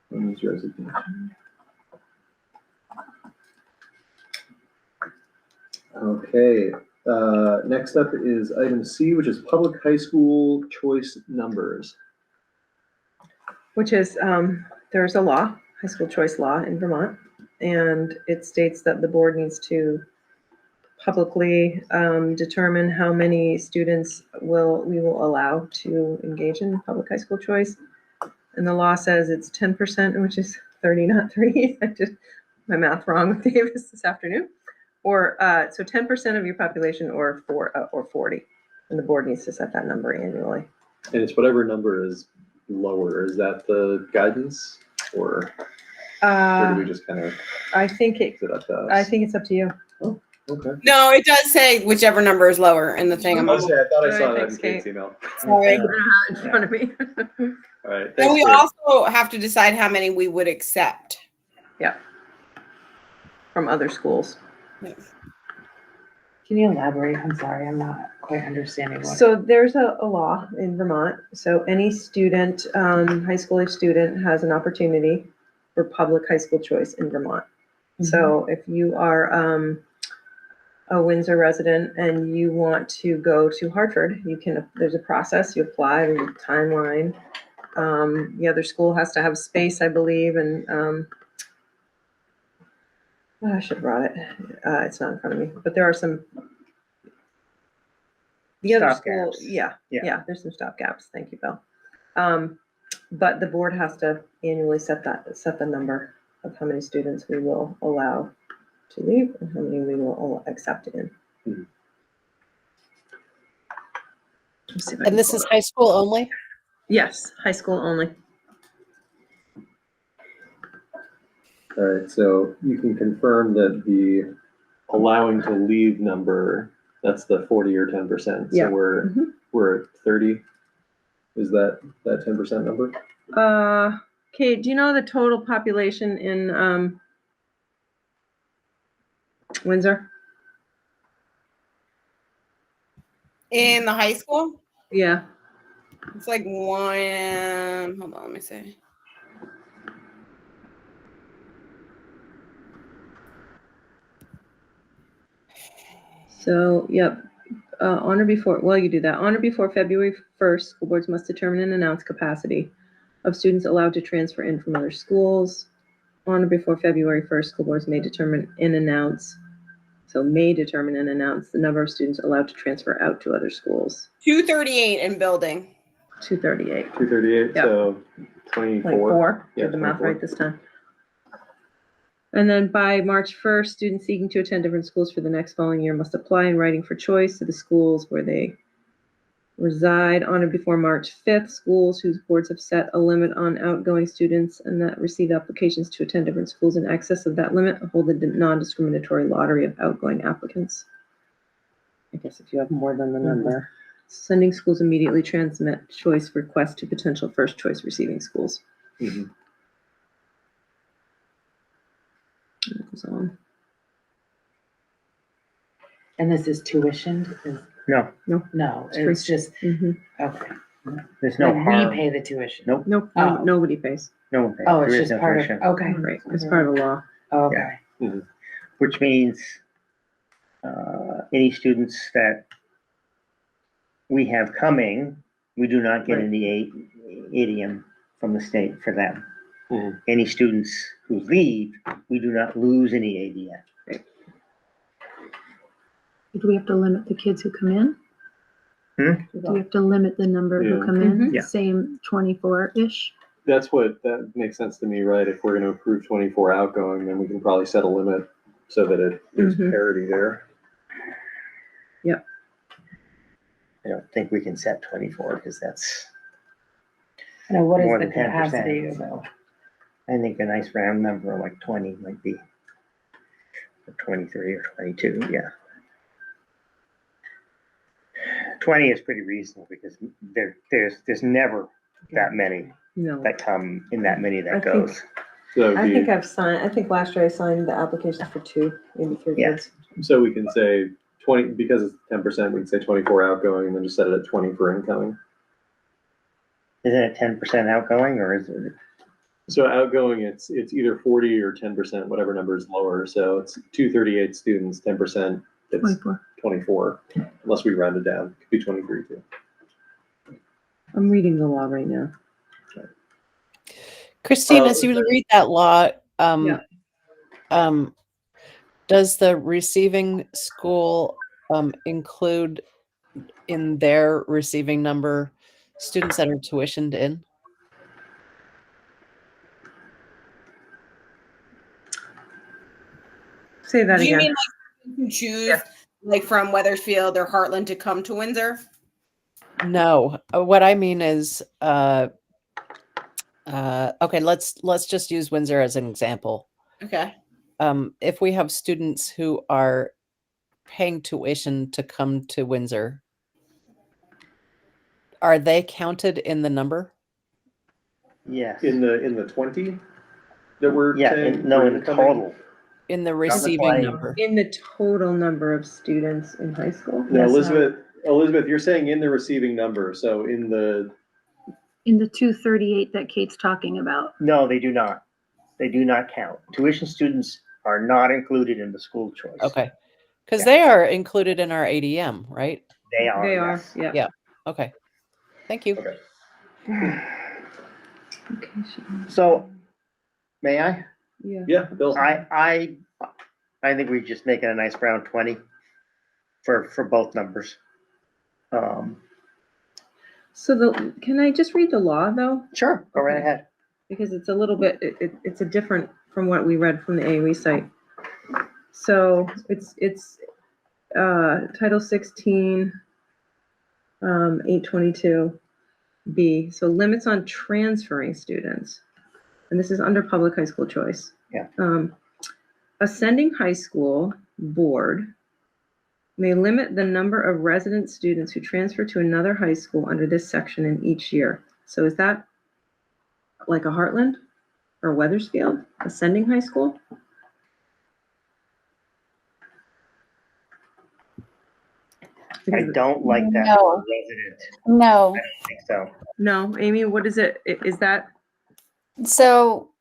Tony's resignation. Okay, next up is item C, which is public high school choice numbers.
Which is, there's a law, high school choice law in Vermont, and it states that the board needs to publicly determine how many students we will allow to engage in public high school choice. And the law says it's 10%, which is 30, not 3. I just, my math wrong with Davis this afternoon. Or, so 10% of your population or 40. And the board needs to set that number annually.
And it's whatever number is lower. Is that the guidance? Or do we just kind of,
I think
is it up to us?
I think it's up to you.
Okay.
No, it does say whichever number is lower in the thing.
I
I'm
was gonna say, I thought I saw
Alright,
that in
thanks,
Kate's
Kate.
email.
sorry.
I don't have it in front of me.
All right,
And
thanks,
we
Kate.
also have to decide how many we would accept.
From other schools.
Can you elaborate? I'm sorry, I'm not quite understanding what.
So there's a law in Vermont. So any student, high school age student has an opportunity for public high school choice in Vermont. So if you are a Windsor resident and you want to go to Hartford, you can, there's a process, you apply, there's a timeline. The other school has to have space, I believe, and I should have brought it. It's not in front of me, but there are some. The other school,
Stopgaps.
yeah, there's some stopgaps. Thank you, Bill. But the board has to annually set the number of how many students we will allow to leave and how many we will accept in.
Mhm.
Let's see if I
And
can
this
pull
is
it up.
high school only?
Yes, high school only.
All right, so you can confirm that the allowing to leave number, that's the 40 or 10%.
Yeah.
So we're at 30. Is that 10% number?
Kate, do you know the total population in Windsor?
In the high school,
Yeah.
it's like one. Hold on, let me see.
So, yep. On or before, well, you do that. On or before February 1st, school boards must determine and announce capacity of students allowed to transfer in from other schools. On or before February 1st, school boards may determine and announce, the number of students allowed to transfer out to other schools.
238 in building.
238.
238,
Yep.
so 24.
24.
Yeah,
Did the math
24.
right this time. And then by March 1st, students seeking to attend different schools for the next following year must apply in writing for choice to the schools where they reside. On or before March 5th, schools whose boards have set a limit on outgoing students and that receive applications to attend different schools in excess of that limit hold a non-discriminatory lottery of outgoing applicants. I guess if you have more than the number. Sending schools immediately transmit choice requests to potential first choice receiving schools.
Mhm.
It goes on.
And this is tuitioned?
No,
No,
free.
it's just,
Mhm.
okay.
there's no
Like
harm.
we pay the tuition?
Nope.
Nope,
Oh.
nobody pays.
No one pays.
Oh,
There
it's
is
just
no
part of,
tuition.
okay.
Right, it's part of the law.
Okay.
Which means any students that we have coming, we do not get
Right.
any ADM from the state for them.
Mhm.
Any students who leave, we do not lose any ADM.
Do we have to limit the kids who come in?
Hmm?
Do we have to limit the number
Yeah.
who come in?
Mhm.
Yeah.
Same 24-ish?
That makes sense to me, right? If we're going to approve 24 outgoing, then we can probably set a limit so that there's
Mhm.
parity there.
I don't think we can set 24 because that's,
Now, what is
More
the
than 10%.
capacity though?
I think a nice round number like 20 might be, or 23 or 22, yeah. 20 is pretty reasonable because there's never that many
No.
that come in that many
I
that
think-
goes.
So that would
I
be,
think last year I signed the application for 2, maybe 3
Yeah.
kids.
so we can say 20, because it's 10%, we can say 24 outgoing and then just set it at 20 for incoming.
Isn't it 10% outgoing or is it?
So outgoing, it's either 40 or 10%, whatever number is lower. So it's 238 students, 10% it's
24.
24, unless we round it down. It could be 23 too.
I'm reading the law right now.
Christine, as you read that law,
Yeah.
Does the receiving school include in their receiving number students that are tuitioned in?
Say that
Do you
again.
mean like you can choose
Yeah.
like from Weathersfield or Heartland to come to Windsor?
No, what I mean is, okay, let's just use Windsor as an example.
Okay.
If we have students who are paying tuition to come to Windsor, are they counted in the number?
Yes.
In the 20 that we're
Yeah,
saying?
no,
for
in the
incoming?
total.
In the
why-
receiving number?
In the total number of students in high school?
No,
Yes,
Elizabeth, you're saying in the receiving number, so in the,
In the 238 that Kate's talking about.
No, they do not. They do not count. Tuition students are not included in the school choice.
Okay, because
Yeah.
they are included in our ADM, right?
They are.
They are,
yes.
yeah.
Yeah. Okay, thank you.
okay.
Okay,
So, may I?
yeah.
Yeah, Bill.
I think we just make it a nice round 20 for both numbers.
So can I just read the law though?
Sure, go right
Okay.
ahead.
Because it's a little bit, it's a different from what we read from the AOE site. So it's Title 16, 822B. So limits on transferring students. And this is under public high school choice.
Yeah.
Ascending high school board may limit the number of resident students who transfer to another high school under this section in each year. So is that like a Heartland or Weathersfield, Ascending high school?
I don't like that
No.
word resident.
No.
I don't think so.
No, Amy, what is it? Is that,
So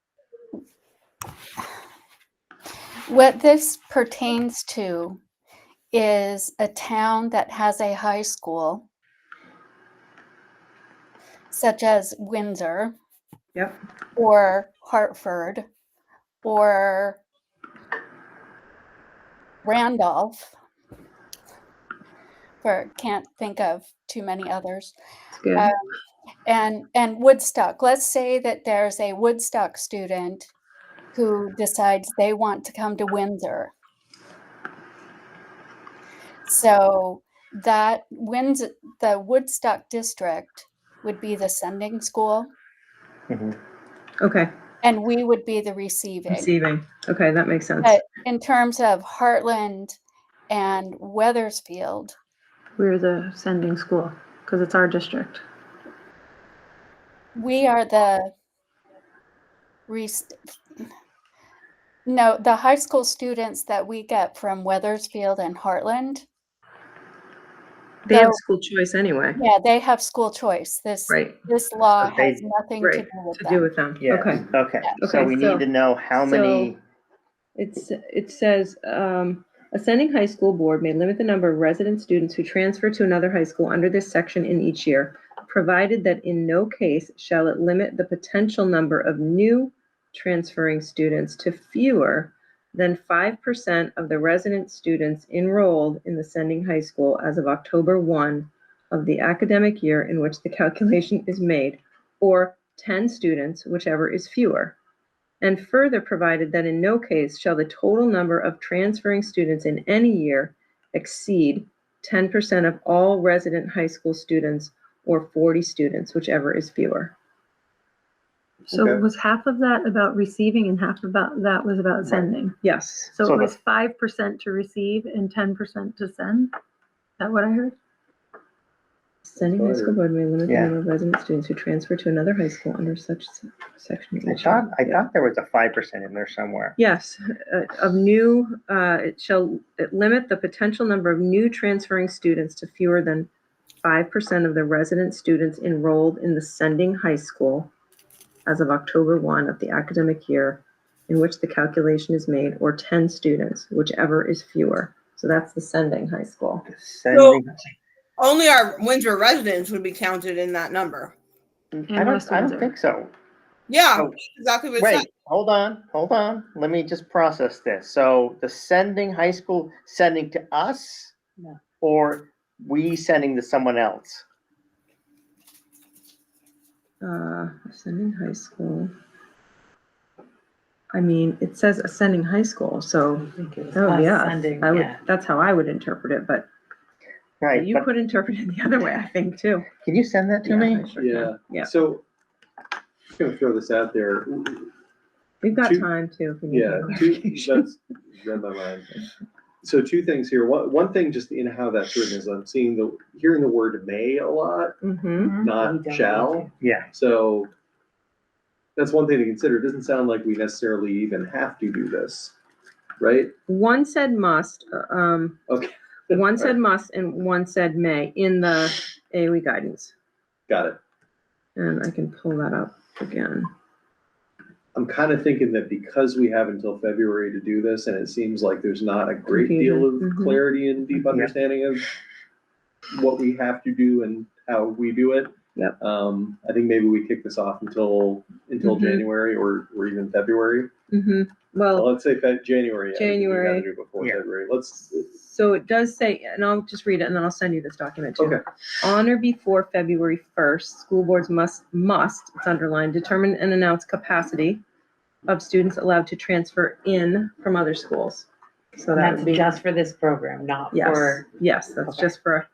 what this pertains to is a town that has a high school, such as Windsor
yep,
or Hartford or Randolph, can't think of too many others.
it's good.
And Woodstock. Let's say that there's a Woodstock student who decides they want to come to Windsor. So that the Woodstock district would be the sending school,
Okay,
and we would be the receiving.
receiving. Okay, that makes sense.
But in terms of Heartland and Weathersfield,
We're the sending school because it's our district.
we are the no, the high school students that we get from Weathersfield and Heartland,
They have
they're-
school choice anyway,
yeah, they have school choice. This
right?
law
So they-
has nothing to
Right,
do with
to
them.
do with them.
Yeah.
Okay.
Okay. So
Okay,
we
so-
need to know how many.
It says, ascending high school board may limit the number of resident students who transfer to another high school under this section in each year, provided that in no case shall it limit the potential number of new transferring students to fewer than 5% of the resident students enrolled in the sending high school as of October 1 of the academic year in which the calculation is made, or 10 students, whichever is fewer. And further provided that in no case shall the total number of transferring students in any year exceed 10% of all resident high school students or 40 students, whichever is fewer.
So
Okay.
was half of that about receiving and half about that was about sending?
Yes.
So
So
it was 5% to receive and 10% to send? Is that what I heard?
Sending high school board may limit the
Yeah.
number of resident students who transfer to another high school under such section.
I
each year.
thought there was a 5% in there somewhere.
Yes, of new, it limit the potential number of new transferring students to fewer than 5% of the resident students enrolled in the sending high school as of October 1 of the academic year in which the calculation is made, or 10 students, whichever is fewer. So that's the sending high school.
Sending,
Only our Windsor residents would be counted in that number.
I don't think so.
Yeah,
Oh,
exactly what it said.
Wait, hold on. Let me just process this. So the sending high school, sending to us?
No.
Or we sending to someone else?
Ascending high school. I mean, it says ascending high school, so
I think it was
that would be
us
us.
sending,
I would,
yeah.
that's how I would interpret it, but
Right,
you
but
could interpret it the other way, I think, too.
can you send that to
Yeah,
me?
I sure can. Yeah,
So, just gonna throw this out there.
we've got
Two-
time, too, if we need
Yeah,
more
two,
clarification.
that's read my mind. So two things here. One thing just in how that's written is I'm hearing the word may a lot,
Mm-hmm.
We
not
don't
shall.
need to.
Yeah,
So that's one thing to consider. It doesn't sound like we necessarily even have to do this, right?
One said must,
Okay.
one said must, and one said may in the AOE guidance.
Got it.
And I can pull that up again.
I'm kind of thinking that because we have until February to do this, and it seems like there's not a great deal of
Confusion. Mhm.
clarity and deep
Yeah.
understanding of what we have to do and how we do it.
Yep.
I think maybe we kick this off until
Mhm.
January or even February.
Mm-hmm.
Well,
Well,
let's say January. I think we gotta
January.
do it before
Yeah.
February. Let's.
so it does say, and I'll just read it and then I'll send you this document too.
Okay.
On or before February 1st, school boards must, it's underlined, determine and announce capacity of students allowed to transfer in from other schools. So
And
that
that's
would be,
just for this program, not
yes,
for,
yes, that's
Okay.
just for,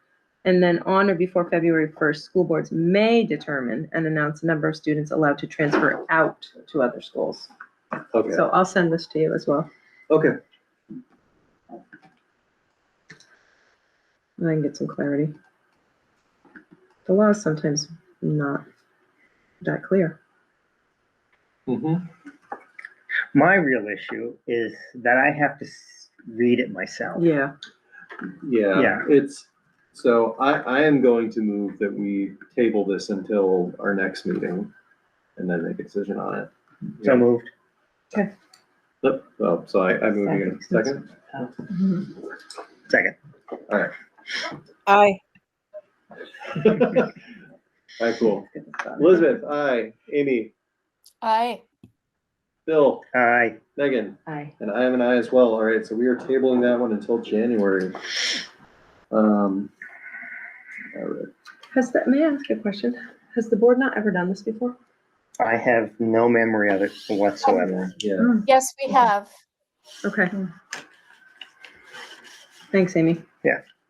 and then on or before February 1st, school boards may determine and announce the number of students allowed to transfer out to other schools.
Okay.
So I'll send this to you as well.
Okay.
And I can get some clarity. The law is sometimes not that clear.
Mm-hmm.
my real issue is that I have to read it myself.
Yeah.
Yeah.
Yeah.
It's so I am going to move that we table this until our next meeting, and then make a decision on it.
So moved.
Yep. Oh, so I move again. Second.
Second.
All right.
Aye.
All right. Cool. Elizabeth, aye. Amy,
Aye.
Bill,
Aye.
Megan,
aye.
and I am an aye as well. All right. So we are tabling that one until January. All right.
May I ask you a question? Has the board not ever done this before?
I have no memory of it whatsoever.
Yeah.
Yes, we have.
Okay. Thanks, Amy.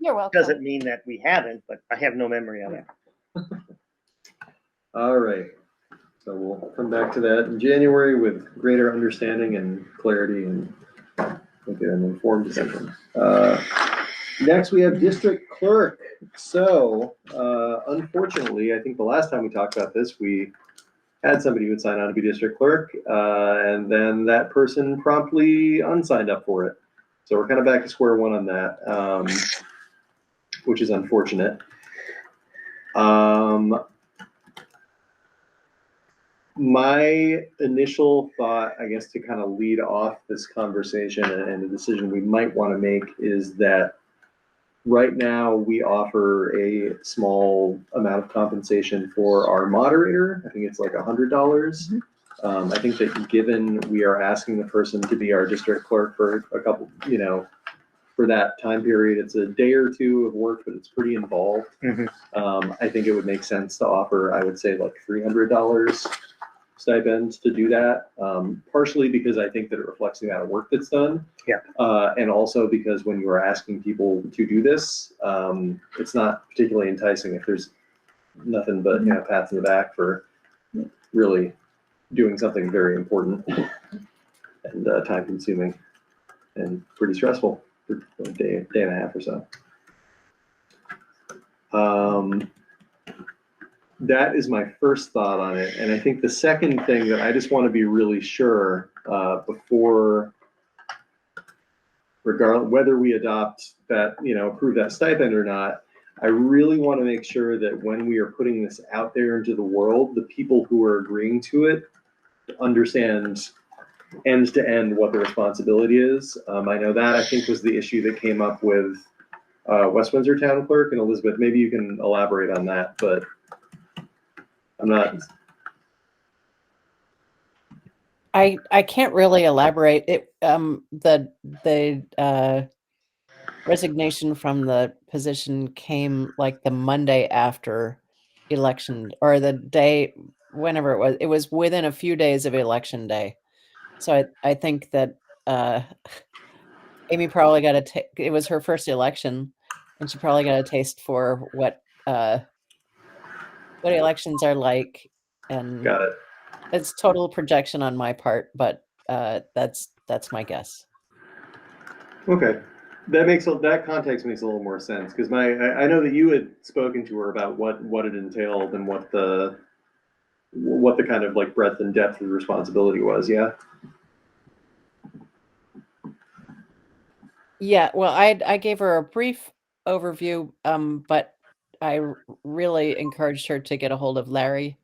You're welcome.
Doesn't mean that we haven't, but I have no memory of it.
All right. So we'll come back to that in January with greater understanding and clarity and make an informed decision. Next, we have district clerk. So unfortunately, I think the last time we talked about this, we had somebody who would sign on to be district clerk, and then that person promptly unsigned up for it. So we're kind of back to square one on that, which is unfortunate. My initial thought, I guess, to kind of lead off this conversation and the decision we might want to make is that right now we offer a small amount of compensation for our moderator. I think it's like $100. I think that given we are asking the person to be our district clerk for a couple, for that time period, it's a day or two of work, but it's pretty involved. I think it would make sense to offer, I would say, like $300 stipends to do that, partially because I think that it reflects the amount of work that's done.
Yeah.
And also because when you are asking people to do this, it's not particularly enticing if there's nothing but pats in the back for really doing something very important and time consuming and pretty stressful for a day and a half or so. That is my first thought on it. And I think the second thing that I just want to be really sure before, regardless whether we adopt that, approve that stipend or not, I really want to make sure that when we are putting this out there into the world, the people who are agreeing to it understand end to end what the responsibility is. I know that I think was the issue that came up with West Windsor Town Clerk, and Elizabeth, maybe you can elaborate on that, but I'm not.
I can't really elaborate. The resignation from the position came like the Monday after election, or the day, whenever it was. It was within a few days of election day. So I think that Amy probably got it was her first election, and she probably got a taste for what elections are like. And
Got it.
it's total projection on my part, but that's my guess.
Okay. That context makes a little more sense, because I know that you had spoken to her about what it entailed and what the kind of like breadth and depth of the responsibility was. Yeah.
Yeah, well, I gave her a brief overview, but I really encouraged her to get a hold of Larry,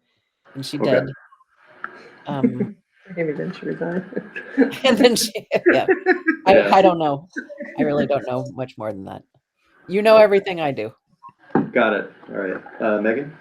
and she
Okay.
did.
Maybe then she resigned.
And then she, yeah,
Yeah.
I don't know. I really don't know much more than that. You know everything I do.
Got it. All right. Megan?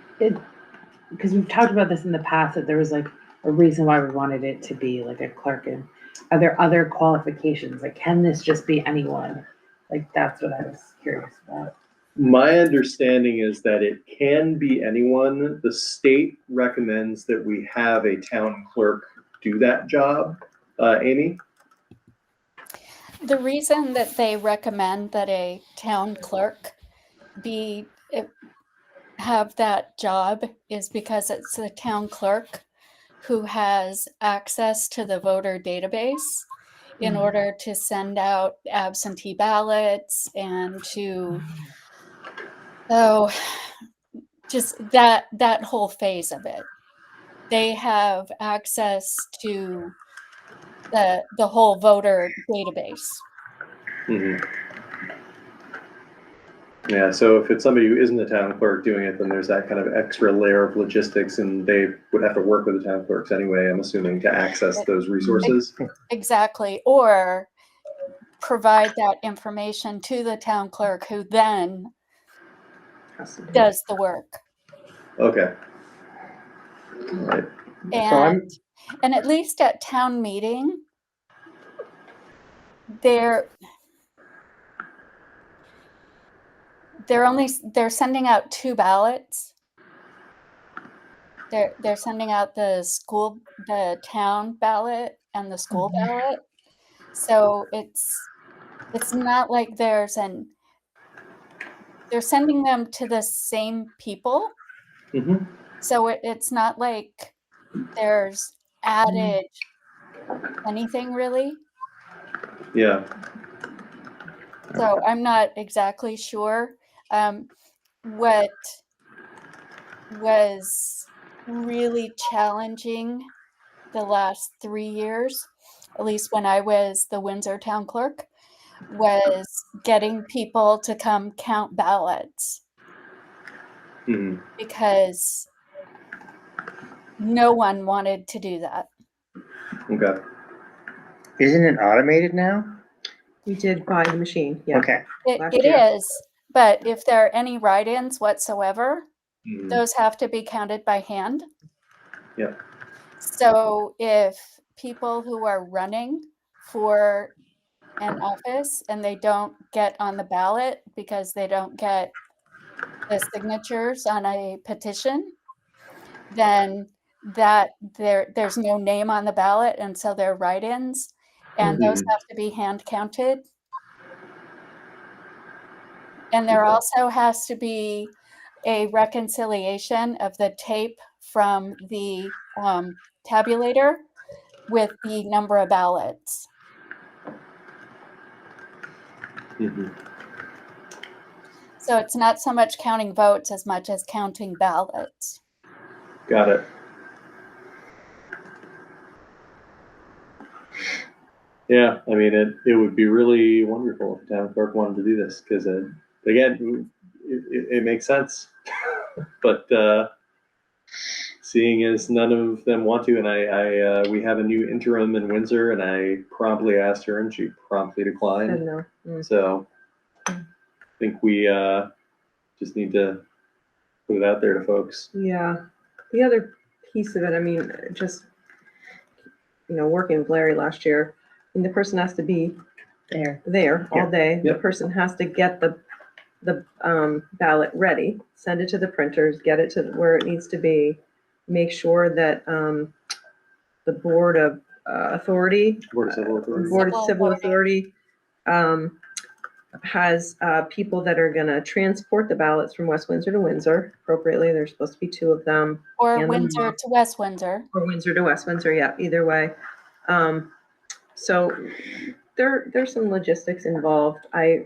Because we've talked about this in the past, that there was like a reason why we wanted it to be like a clerk. And are there other qualifications? Like, can this just be anyone? Like, that's what I was curious about.
My understanding is that it can be anyone. The state recommends that we have a town clerk do that job. Amy?
The reason that they recommend that a town clerk have that job is because it's the town clerk who has access to the voter database in order to send out absentee ballots and to just that whole phase of it. They have access to the whole voter database.
Mm-hmm. Yeah, so if it's somebody who isn't a town clerk doing it, then there's that kind of extra layer of logistics, and they would have to work with the town clerks anyway, I'm assuming, to access those resources.
Exactly. Or provide that information to the town clerk, who then does the work.
Okay. All right.
And at least at town meeting, they're sending out 2 ballots. They're sending out the town ballot and the school ballot. So it's not like they're sending them to the same people.
Mm-hmm.
So it's not like there's added anything really.
Yeah.
So I'm not exactly sure. What was really challenging the last 3 years, at least when I was the Windsor town clerk, was getting people to come count ballots.
Mm-hmm.
Because no one wanted to do that.
Okay.
Isn't it automated now?
We did buy the machine, yeah.
Okay.
It is, but if there are any write-ins whatsoever,
Mm-hmm.
those have to be counted by hand.
Yeah.
So if people who are running for an office and they don't get on the ballot because they don't get the signatures on a petition, then there's no name on the ballot, and so they're write-ins, and those have to be hand counted. And there also has to be a reconciliation of the tape from the tabulator with the number of ballots.
Mm-hmm.
So it's not so much counting votes as much as counting ballots.
Got it. Yeah, I mean, it would be really wonderful if the town clerk wanted to do this, because again, it makes sense. But seeing as none of them want to, and we have a new interim in Windsor, and I promptly asked her, and she promptly
I
declined.
don't know. Mm.
So I think we just need to put it out there to folks.
Yeah. The other piece of it, I mean, just, working with Larry last year, and the person has to be there all day.
Yep.
The person has to get the ballot ready, send it to the printers, get it to where it needs to be, make sure that the Board of Authority,
Board of Civil Authority.
Board of Civil Authority has people that are going to transport the ballots from West Windsor to Windsor appropriately. There's supposed to be 2 of them.
Or
and the
Windsor
mom.
to West Windsor.
Or Windsor to West Windsor, yeah, either way. So there's some logistics involved. I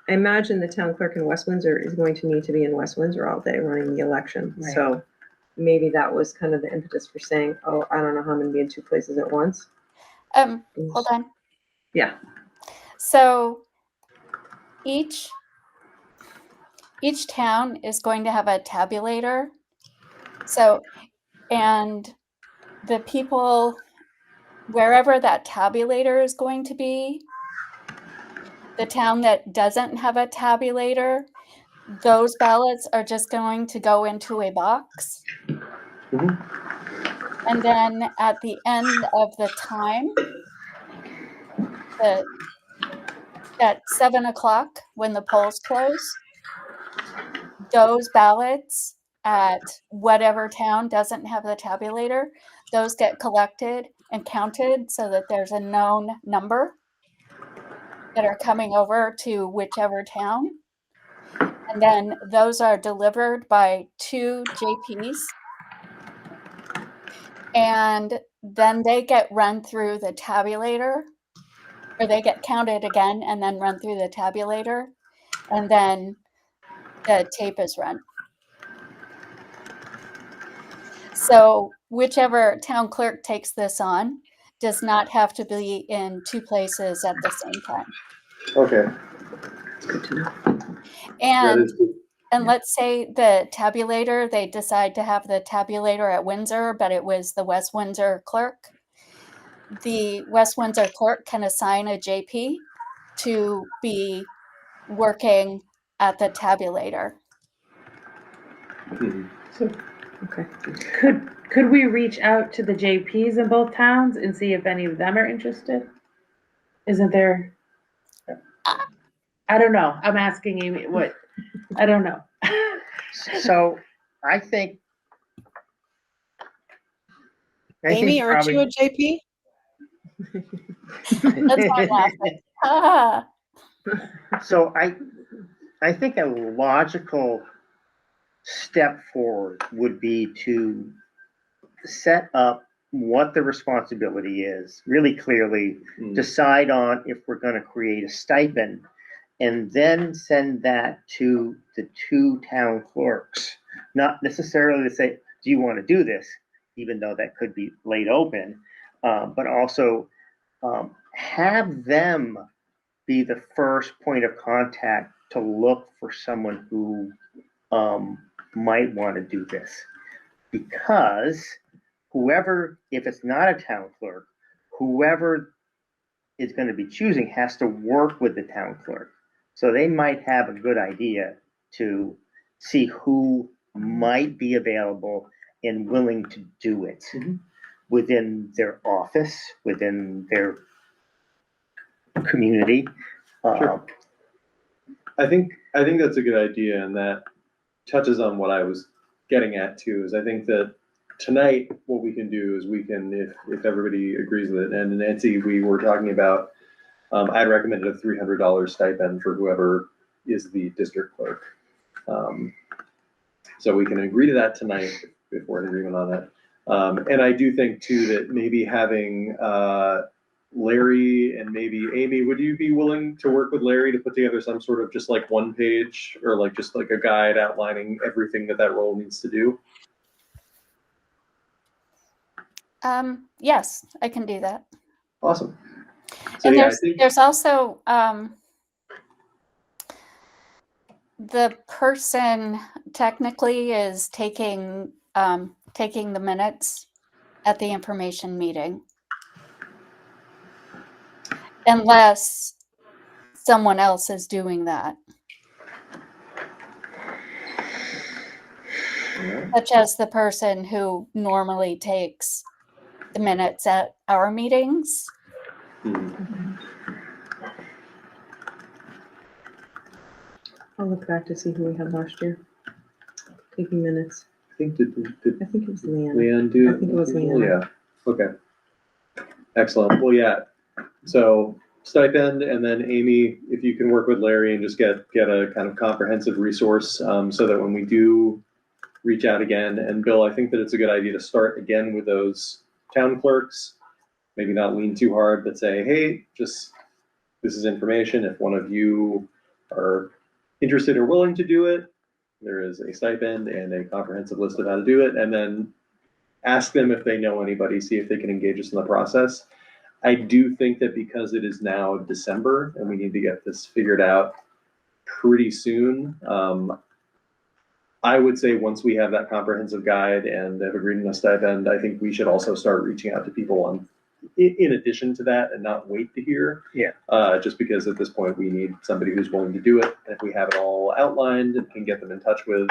imagine the town clerk in West Windsor is going to need to be in West Windsor all day running the election.
Right.
So maybe that was kind of the impetus for saying, oh, I don't know how I'm gonna be in 2 places at once.
Hold on.
Yeah.
So each town is going to have a tabulator. So, and the people, wherever that tabulator is going to be, the town that doesn't have a tabulator, those ballots are just going to go into a box.
Mhm.
And then at the end of the time, at 7 o'clock when the polls close, those ballots at whatever town doesn't have the tabulator, those get collected and counted so that there's a known number that are coming over to whichever town. And then those are delivered by 2 JPs. And then they get run through the tabulator, or they get counted again and then run through the tabulator. And then the tape is run. So whichever town clerk takes this on does not have to be in 2 places at the same time.
Okay.
It's good to know.
That
And
is good.
And let's say the tabulator, they decide to have the tabulator at Windsor, but it was the West Windsor clerk. The West Windsor clerk can assign a JP to be working at the tabulator.
Mhm.
Okay.
Could we reach out to the JPs in both towns and see if any of them are interested? Isn't there? I don't know. I'm asking Amy what, I don't know.
So I think.
Amy, aren't you a
probably-
JP?
That's why I'm laughing. Ah.
So I think a logical step forward would be to set up what the responsibility is really clearly, decide on if we're going to create a stipend, and then send that to the 2 town clerks. Not necessarily to say, do you want to do this? Even though that could be laid open, but also have them be the first point of contact to look for someone who might want to do this. Because whoever, if it's not a town clerk, whoever is going to be choosing has to work with the town clerk. So they might have a good idea to see who might be available and willing to do it within their office, within their community.
Sure. I think that's a good idea, and that touches on what I was getting at too. Is I think that tonight what we can do is we can, if everybody agrees with it, and Nancy, we were talking about. I'd recommended a $300 stipend for whoever is the district clerk. So we can agree to that tonight if we're in agreement on that. And I do think too that maybe having Larry and maybe Amy, would you be willing to work with Larry to put together some sort of just like 1 page or like just like a guide outlining everything that role needs to do?
Yes, I can do that.
Awesome. So
And
yeah, I think
there's also the person technically is taking taking the minutes at the information meeting. Unless someone else is doing that, such as the person who normally takes the minutes at our meetings.
I'll look back to see who we had last year. Taking minutes.
I think did
I think it was Leanne.
Leanne do?
I think it was Leanne.
Yeah, okay. Excellent, well, yeah, so stipend, and then Amy, if you can work with Larry and just get a kind of comprehensive resource, so that when we do reach out again, and Bill, I think that it's a good idea to start again with those town clerks, maybe not lean too hard, but say, hey, just, this is information, if one of you are interested or willing to do it, there is a stipend and a comprehensive list of how to do it, and then ask them if they know anybody, see if they can engage us in the process. I do think that because it is now December and we need to get this figured out pretty soon, I would say once we have that comprehensive guide and have agreed on a stipend, I think we should also start reaching out to people in addition to that and not wait to hear.
Yeah.
Just because at this point we need somebody who's willing to do it. And if we have it all outlined and can get them in touch with,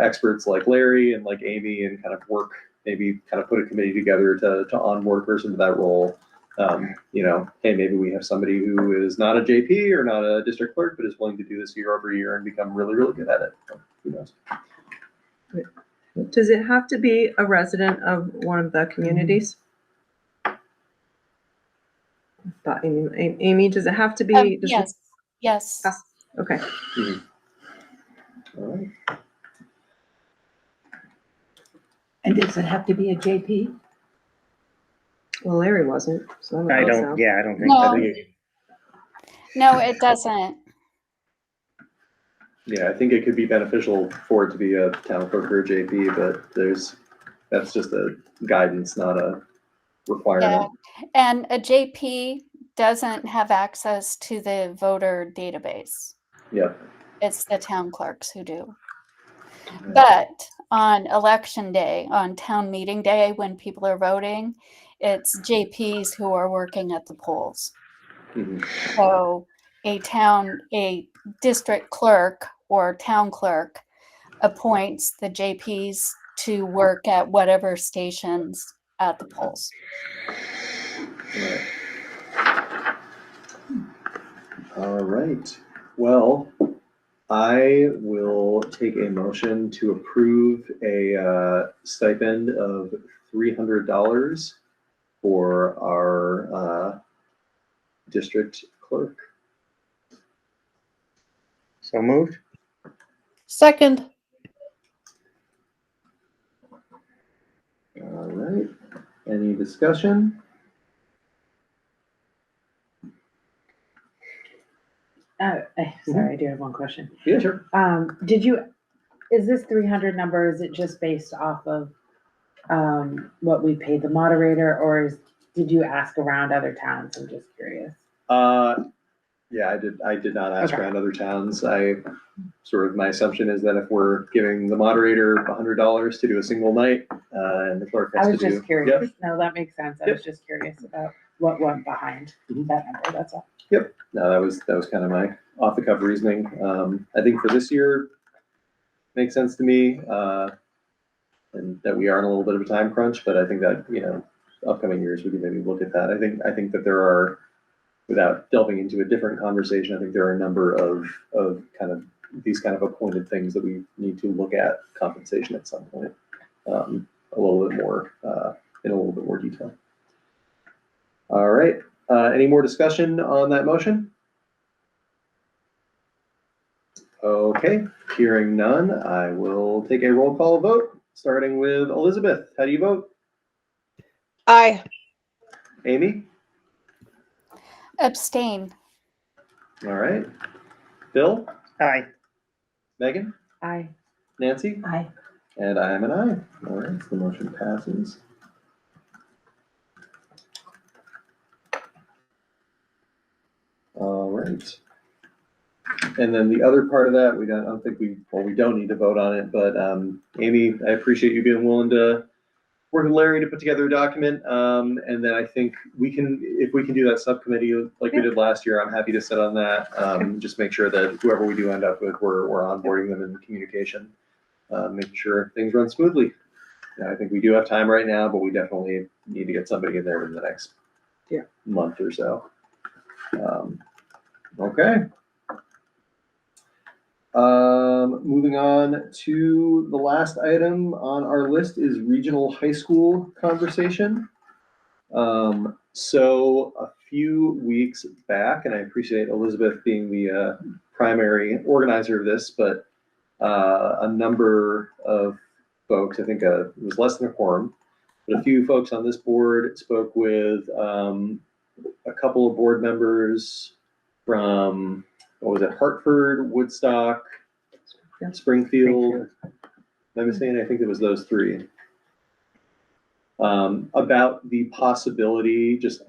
experts like Larry and like Amy and kind of work, maybe kind of put a committee together to onboard a person to that role. Hey, maybe we have somebody who is not a JP or not a district clerk, but is willing to do this year over year and become really, really good at it. Who knows?
Does it have to be a resident of one of the communities? Amy, does it have to be?
Yes.
Okay.
All right.
And does it have to be a JP?
Well, Larry wasn't. So
I
think
don't
so.
yeah, I don't think
No.
that.
No, it doesn't.
Yeah, I think it could be beneficial for it to be a town clerk or a JP, but that's just a guidance, not a requirement.
Yeah. And a JP doesn't have access to the voter database.
Yeah.
It's the town clerks who do. But on election day, on town meeting day, when people are voting, it's JPs who are working at the polls.
Mhm.
So a district clerk or town clerk appoints the JPs to work at whatever stations at the polls.
All right. Well, I will take a motion to approve a stipend of $300 for our district clerk.
So moved.
Second.
All right. Any discussion?
Sorry, I do have one question.
Yeah, sure.
Is this 300 number, is it just based off of what we paid the moderator, or did you ask around other towns? I'm just curious.
Yeah, I did not ask
Okay.
around other towns. My assumption is that if we're giving the moderator $100 to do a single night, and the clerk has
I
to
was
do.
just curious.
Yep.
No, that makes sense. I was just curious about what went behind that number, that's all.
Yep. No, that was kind of my off the cuff reasoning. I think for this year, makes sense to me, and that we are in a little bit of a time crunch, but I think that, upcoming years, we can maybe look at that. I think that there are, without delving into a different conversation, I think there are a number of kind of these kind of appointed things that we need to look at compensation at some point, a little bit more, in a little bit more detail. All right. Any more discussion on that motion? Okay, hearing none, I will take a roll call vote, starting with Elizabeth. How do you vote?
Aye.
Amy?
Abstain.
All right. Bill?
Aye.
Megan?
Aye.
Nancy?
Aye.
And I am an aye. All right, so the motion passes. All right. And then the other part of that, I don't think we don't need to vote on it, but, Amy, I appreciate you being willing to work with Larry to put together a document. And then I think if we can do that subcommittee like we did last year, I'm happy to sit on that. Just make sure that whoever we do end up with, we're onboarding them in communication, making sure things run smoothly. And I think we do have time right now, but we definitely need to get somebody in there in the next month or so. Okay. Moving on to the last item on our list is regional high school conversation. So a few weeks back, and I appreciate Elizabeth being the primary organizer of this, but a number of folks, I think it was less than a quorum, but a few folks on this board spoke with a couple of board members from, what was it, Hartford, Woodstock, Springfield. I'm saying, I think it was those three. About the possibility, just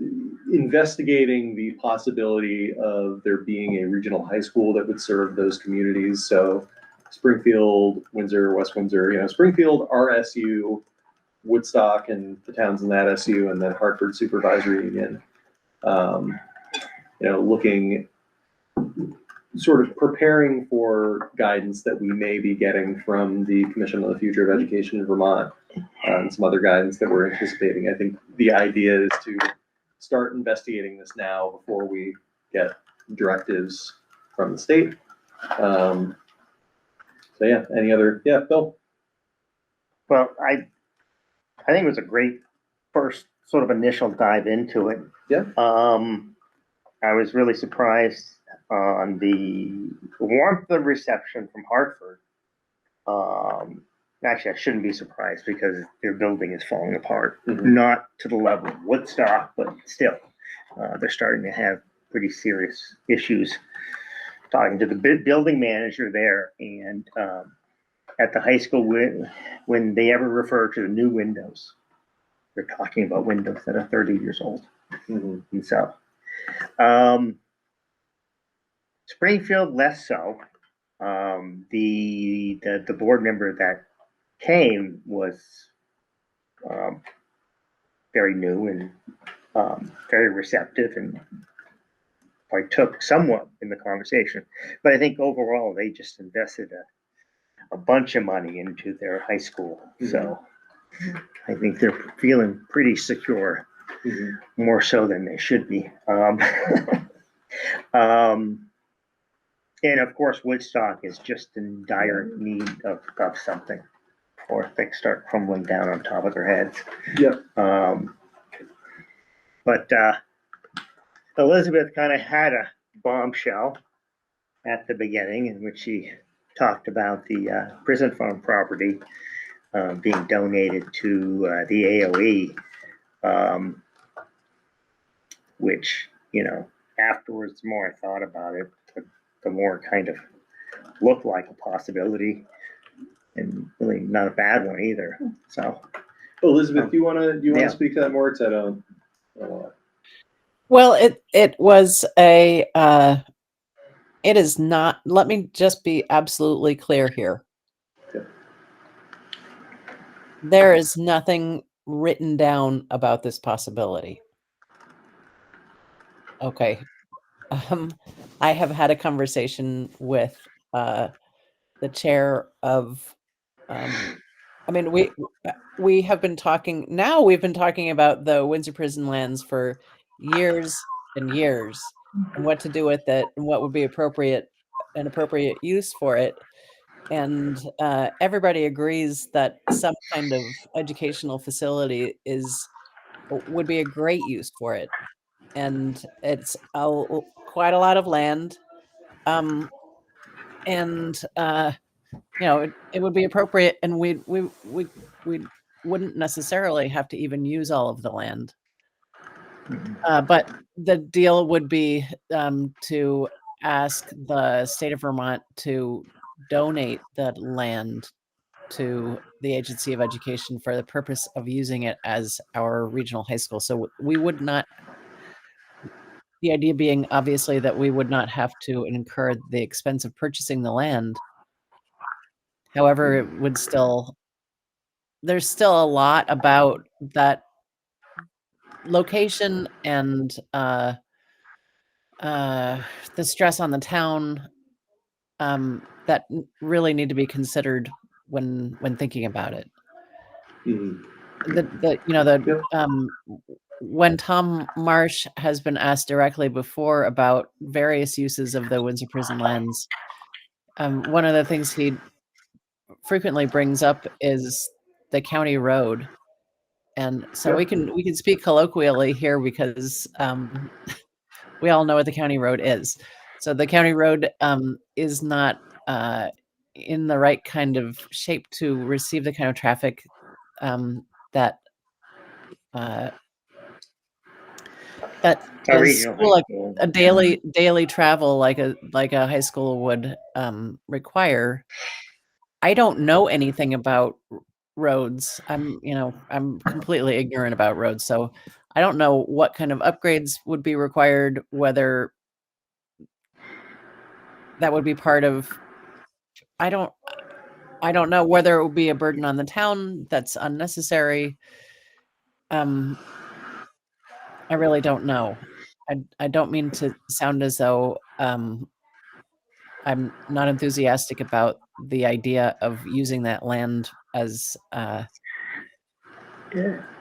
investigating the possibility of there being a regional high school that would serve those communities. So Springfield, Windsor, West Windsor, Springfield, RSU, Woodstock, and the towns in that SU, and then Hartford Supervisory Union. Looking, sort of preparing for guidance that we may be getting from the Commission on the Future of Education in Vermont, and some other guidance that we're anticipating. I think the idea is to start investigating this now before we get directives from the state. Bill?
Well, I think it was a great first sort of initial dive into it.
Yeah.
I was really surprised on the warmth of reception from Hartford. Actually, I shouldn't be surprised because their building is falling apart.
Mm-hmm.
Not to the level of Woodstock, but still, they're starting to have pretty serious issues. Talking to the building manager there, and at the high school, when they ever refer to the new windows, they're talking about windows that are 30 years old.
Mm-hmm.
And so, Springfield less so. The board member that came was very new and very receptive and partook somewhat in the conversation. But I think overall they just invested a bunch of money into their high school. Mm-hmm. So I think they're feeling pretty secure, mm-hmm. more so than they should be. And of course, Woodstock is just in dire need of something, or things start crumbling down on top of their heads.
Yep.
But Elizabeth kind of had a bombshell at the beginning in which she talked about the prison farm property being donated to the AOE, which, afterwards, the more I thought about it, the more kind of looked like a possibility, and really not a bad one either. So,
Elizabeth, do you want to speak to that more? Because I don't know.
Well, it was it is not. Let me just be absolutely clear here.
Okay.
There is nothing written down about this possibility. Okay. I have had a conversation with the chair of, we have been talking, now we've been talking about the Windsor prison lands for years and years, and what to do with it and what would be an appropriate use for it. And everybody agrees that some kind of educational facility would be a great use for it. And it's quite a lot of land. And it would be appropriate, and we wouldn't necessarily have to even use all of the land. But the deal would be to ask the state of Vermont to donate the land to the Agency of Education for the purpose of using it as our regional high school. So we would not, The idea being obviously that we would not have to incur the expense of purchasing the land. However, it would still, there's still a lot about that location and the stress on the town that really need to be considered when thinking about it.
Mhm.
When Tom Marsh has been asked directly before about various uses of the Windsor prison lands, one of the things he frequently brings up is the county road. And so we can speak colloquially here because we all know what the county road is. So the county road is not in the right kind of shape to receive the kind of traffic that that
A
a
regional
school
high
like
school.
a daily travel like a high school would require. I don't know anything about roads. I'm completely ignorant about roads, so I don't know what kind of upgrades would be required, whether that would be part of. I don't know whether it would be a burden on the town that's unnecessary. I really don't know. I don't mean to sound as though I'm not enthusiastic about the idea of using that land as
Well,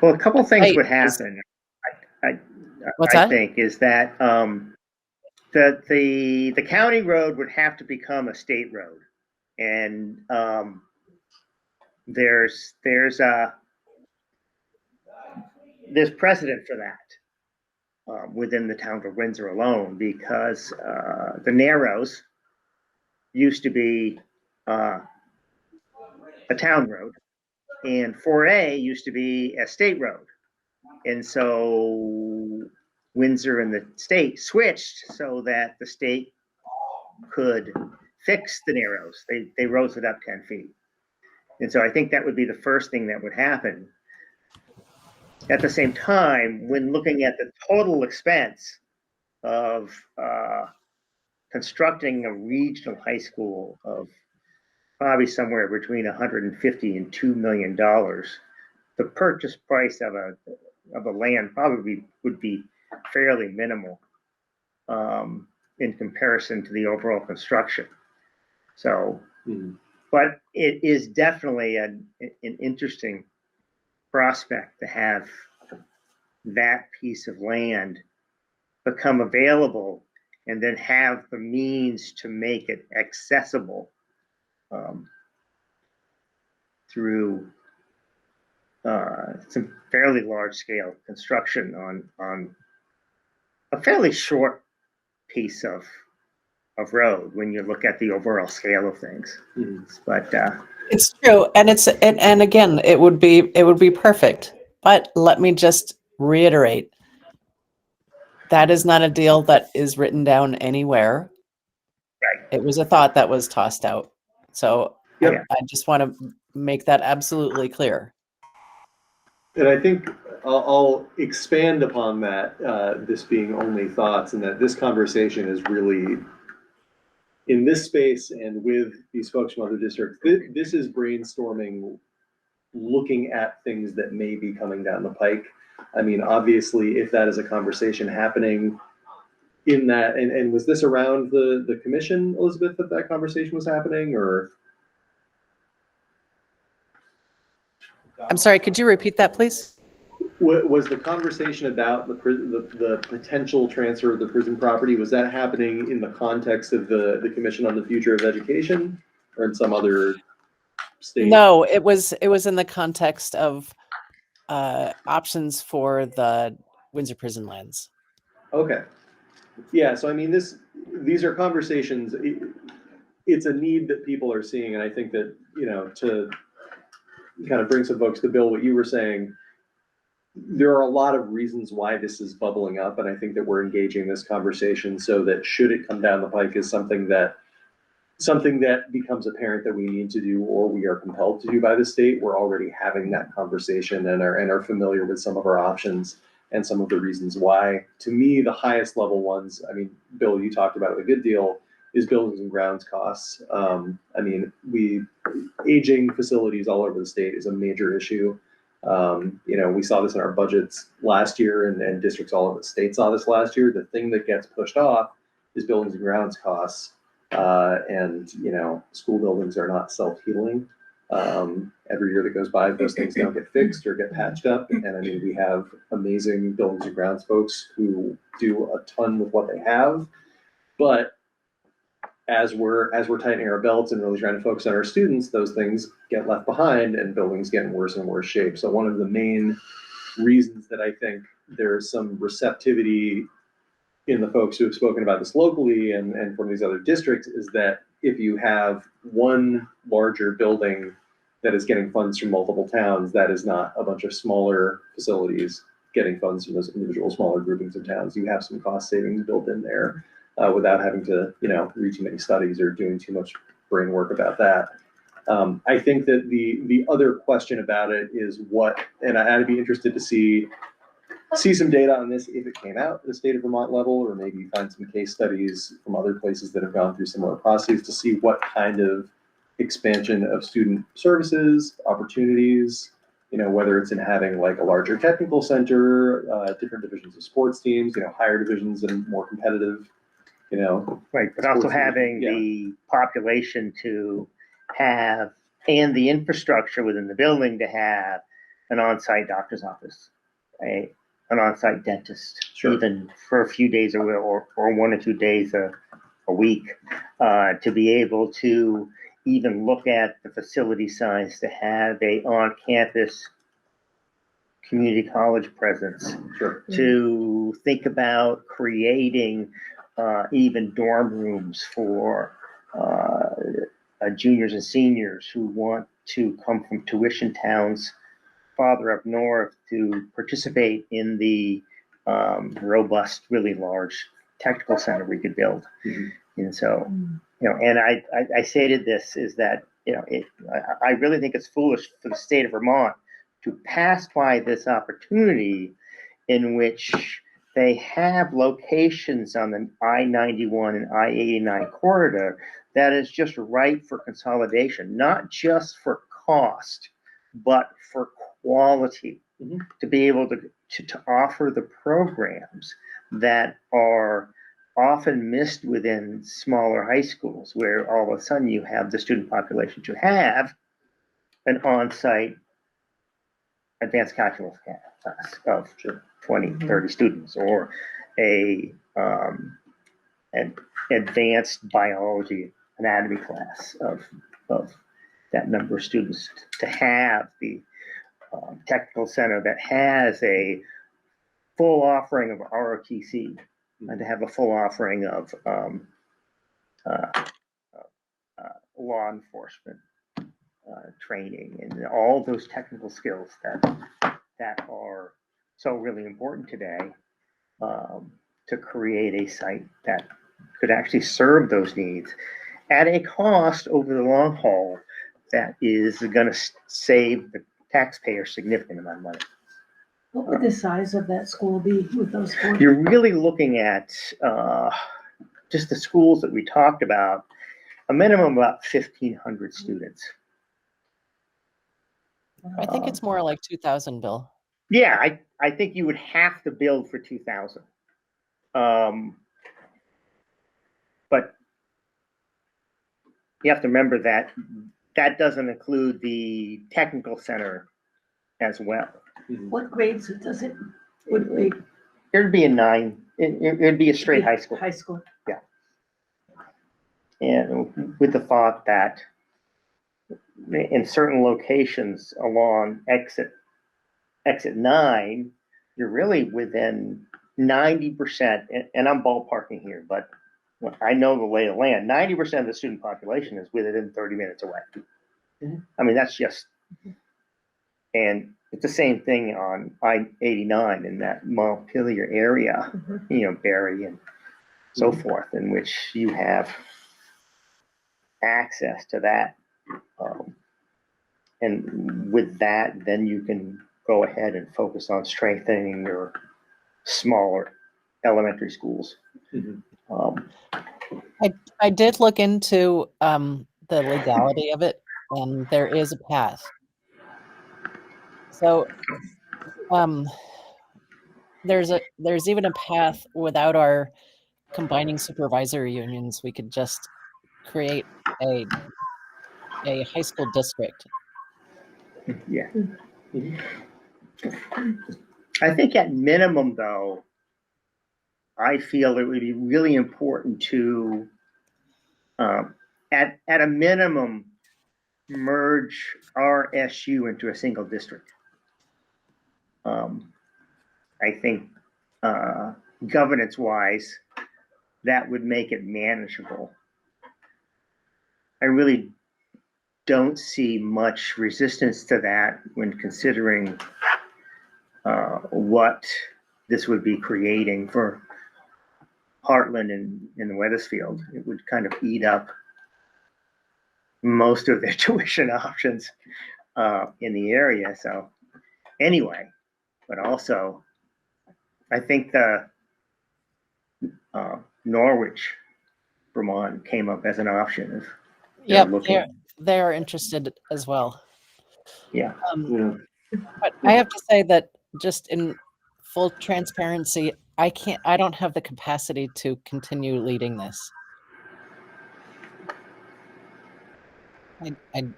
a couple things
site
would
is-
happen.
What's
I
that?
think is that the county road would have to become a state road, and there's precedent for that within the town of Windsor alone, because the Narrows used to be a town road, and 4A used to be a state road, and so Windsor and the state switched so that the state could fix the Narrows. They rose it up 10 feet. And so I think that would be the first thing that would happen. At the same time, when looking at the total expense of constructing a regional high school of probably somewhere between $150 and $2 million, the purchase price of a land probably would be fairly minimal in comparison to the overall construction. So, but it is definitely an interesting prospect to have that piece of land become available and then have the means to make it accessible through some fairly large scale construction on a fairly short piece of road when you look at the overall scale of things. But
It's true, and again, it would be perfect. But let me just reiterate, that is not a deal that is written down anywhere.
Right.
It was a thought that was tossed out. So
Yep.
I just want to make that absolutely clear.
And I think I'll expand upon that, this being only thoughts, and that this conversation is really, in this space and with these folks from other districts, this is brainstorming, looking at things that may be coming down the pike. I mean, obviously, if that is a conversation happening in that, and was this around the commission, Elizabeth, that conversation was happening, or?
I'm sorry, could you repeat that, please?
Was the conversation about the potential transfer of the prison property, was that happening in the context of the Commission on the Future of Education, or in some other state?
No, it was in the context of options for the Windsor prison lands.
Okay. Yeah, so I mean, these are conversations, it's a need that people are seeing, and I think that, to kind of bring some folks to Bill, what you were saying, there are a lot of reasons why this is bubbling up, and I think that we're engaging this conversation so that should it come down the pike is something that becomes apparent that we need to do or we are compelled to do by the state, we're already having that conversation and are familiar with some of our options. and some of the reasons why. To me, the highest level ones, I mean, Bill, you talked about it a good deal, is buildings and grounds costs. I mean, aging facilities all over the state is a major issue. We saw this in our budgets last year, and districts all over the state saw this last year. The thing that gets pushed off is buildings and grounds costs. School buildings are not self-healing. Every year that goes by, those things don't get fixed or get patched up. And I mean, we have amazing buildings and grounds folks who do a ton with what they have. But as we're tightening our belts and really trying to focus on our students, those things get left behind and buildings get in worse and worse shape. So one of the main reasons that I think there's some receptivity in the folks who have spoken about this locally and from these other districts is that if you have one larger building that is getting funds from multiple towns, that is not a bunch of smaller facilities getting funds from those individual smaller groupings of towns. You have some cost savings built in there without having to, read too many studies or doing too much brain work about that. I think that the other question about it is and I'd be interested to see some data on this if it came out at the state of Vermont level, or maybe find some case studies from other places that have gone through similar processes to see what kind of expansion of student services, opportunities, whether it's in having like a larger technical center, different divisions of sports teams, higher divisions and more competitive,
Right, but also having the population to have, and the infrastructure within the building to have an on-site doctor's office, an on-site dentist, even for a few days or 1 or 2 days a week, to be able to even look at the facility size, to have a on-campus community college presence, to think about creating even dorm rooms for juniors and seniors who want to come from tuition towns farther up north to participate in the robust, really large technical center we could build. And so, and I stated this is that, I really think it's foolish for the state of Vermont to pass by this opportunity in which they have locations on the I-91 and I-89 corridor that is just ripe for consolidation, not just for cost, but for quality, to be able to offer the programs that are often missed within smaller high schools, where all of a sudden you have the student population to have an on-site advanced calculus class of 20, 30 students, or an advanced biology anatomy class of that number of students, to have the technical center that has a full offering of ROTC, and to have a full offering of law enforcement training, and all those technical skills that are so really important today, to create a site that could actually serve those needs at a cost over the long haul that is going to save the taxpayer significant amount of money.
What would the size of that school be with those 40?
You're really looking at just the schools that we talked about, a minimum of about 1,500 students.
I think it's more like 2,000, Bill.
Yeah, I think you would have to build for 2,000. But you have to remember that that doesn't include the technical center as well.
What grades would it be?
It'd be a 9. It'd be a straight high school.
High school.
Yeah. And with the thought that in certain locations along exit 9, you're really within 90%, and I'm ballparking here, but I know the lay of the land. 90% of the student population is within 30 minutes away. I mean, that's just, and it's the same thing on I-89 in that Montpelier area, Barrie and so forth, in which you have access to that. And with that, then you can go ahead and focus on strengthening your smaller elementary schools.
Mhm.
I did look into the legality of it, and there is a path. So there's even a path without our combining supervisory unions. We could just create a high school district.
Yeah.
Mhm.
I think at minimum, though, I feel it would be really important to, at a minimum, merge RSU into a single district. I think governance-wise, that would make it manageable. I really don't see much resistance to that when considering what this would be creating for Heartland and Weathersfield. It would kind of eat up most of their tuition options in the area. So anyway, but also I think the Norwich, Vermont came up as an option. If
Yep,
looking.
they are interested as well.
Yeah.
Yeah.
But I have to say that just in full transparency, I don't have the capacity to continue leading this.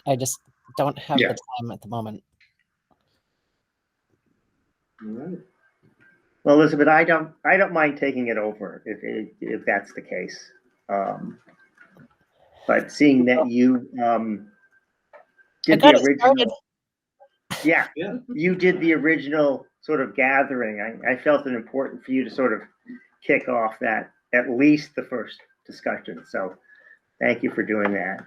I just don't have
Yeah.
the time at the moment.
All right.
Well, Elizabeth, I don't mind taking it over if that's the case. But seeing that you did the
got it started.
original, yeah,
Yeah.
you did the original sort of gathering. I felt it important for you to sort of kick off that, at least the first discussion. So thank you for doing that.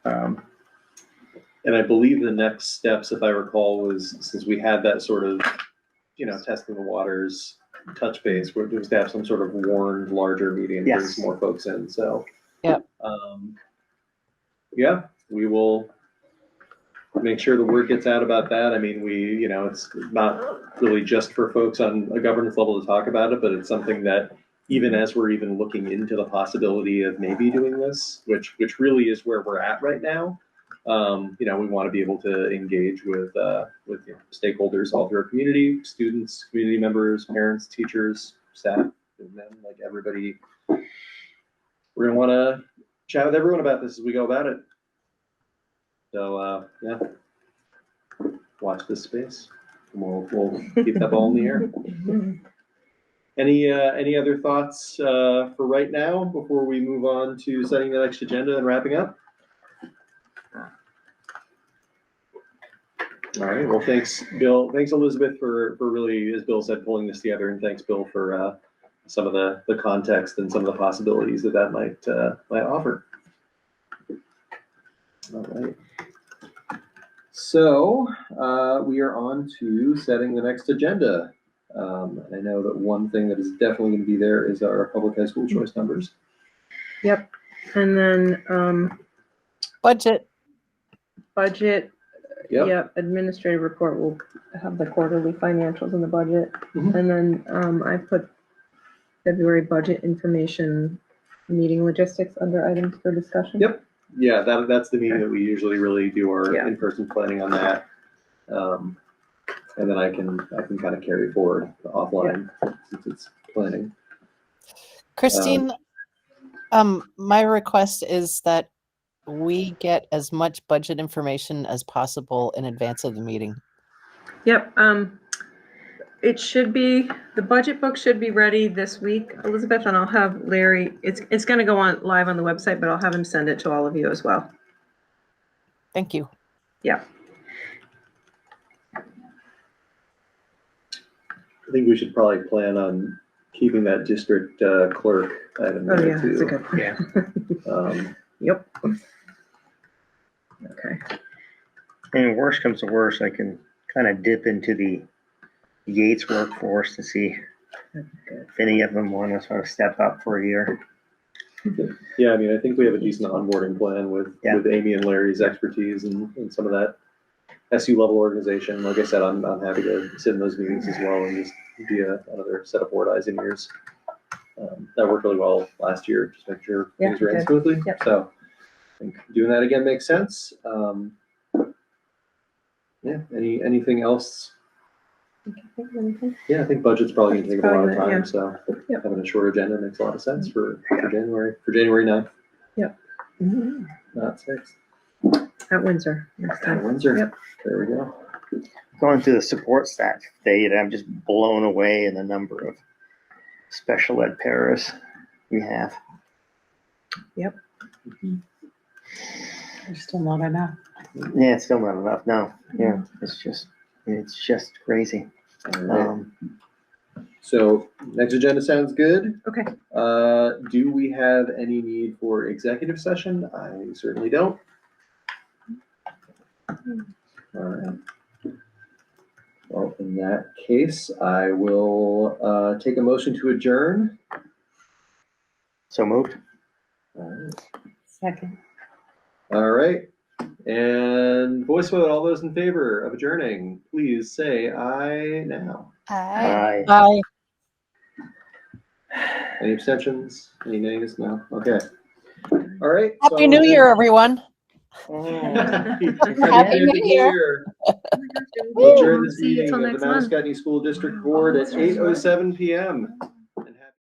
And I believe the next steps, if I recall, was since we had that sort of, testing the waters, touch base, where was to have some sort of warned larger meeting and bring
Yes.
some more folks in. So,
Yep.
Yeah, we will make sure the word gets out about that. I mean, it's not really just for folks on a governance level to talk about it, but it's something that even as we're even looking into the possibility of maybe doing this, which really is where we're at right now. We want to be able to engage with stakeholders all through our community, students, community members, parents, teachers, staff, and then like everybody. We're gonna want to chat with everyone about this as we go about it. So yeah, watch this space. And we'll keep that ball in the air. Any other thoughts for right now before we move on to setting the next agenda and wrapping up? All right. Well, thanks, Bill. Thanks, Elizabeth, for really, as Bill said, pulling this together, and thanks, Bill, for some of the context and some of the possibilities that might offer. All right. So we are on to setting the next agenda. I know that one thing that is definitely going to be there is our public high school choice numbers.
Yep. And then
Budget.
Yep.
Yep. Administrative report will have the quarterly financials in the budget.
Mhm.
And then I put February budget information, meeting logistics under items for discussion.
Yep. Yeah, that's the meeting that we usually really do our
Yeah.
in-person planning on that. And then I can kind of carry forward offline since it's planning.
Christine, my request is that we get as much budget information as possible in advance of the meeting.
Yep. It should be, the budget book should be ready this week, Elizabeth, and I'll have Larry, it's going to go on live on the website, but I'll have him send it to all of you as well.
Thank you.
Yeah.
I think we should probably plan on keeping that district clerk item
Oh,
there
yeah,
too.
that's a good point. Yep. Okay.
And worst comes to worst, I can kind of dip into the Yates workforce to see if any of them want to sort of step up for a year.
Yeah, I mean, I think we have a decent onboarding plan with Amy and Larry's expertise and some of that SU level organization. Like I said, I'm happy to sit in those meetings as well and just be another set of board eyes and ears. That worked really well last year, just make sure
Yeah,
things ran
good.
smoothly.
Yep.
So I think doing that again makes sense. Yeah, anything else? Yeah, I think budget's probably gonna take a lot of time, so
Yep.
having a short agenda makes a lot of sense for January 9th.
Yep.
Not 6th.
At Windsor next
At
time.
Windsor.
Yep.
There we go.
Going through the support staff data, I'm just blown away in the number of special ed paras we have.
There's still not enough.
Yeah, it's still not enough. No, yeah, it's just crazy.
All right. So next agenda sounds good.
Okay.
Do we have any need for executive session? I certainly don't. All right. Well, in that case, I will take a motion to adjourn.
So moved.
Second.
All right. And voice vote, all those in favor of adjourning, please say aye now.
Aye.
Aye.
Any abstentions? Any nays? No? Okay. All right.
Happy
so
New
then-
Year, everyone.
Happy
Happy New
Year.
Oh
We'll adjourn this
See you
meeting
till
of the
next
Mount
month.
Ascutney School District Board at 8:07 PM.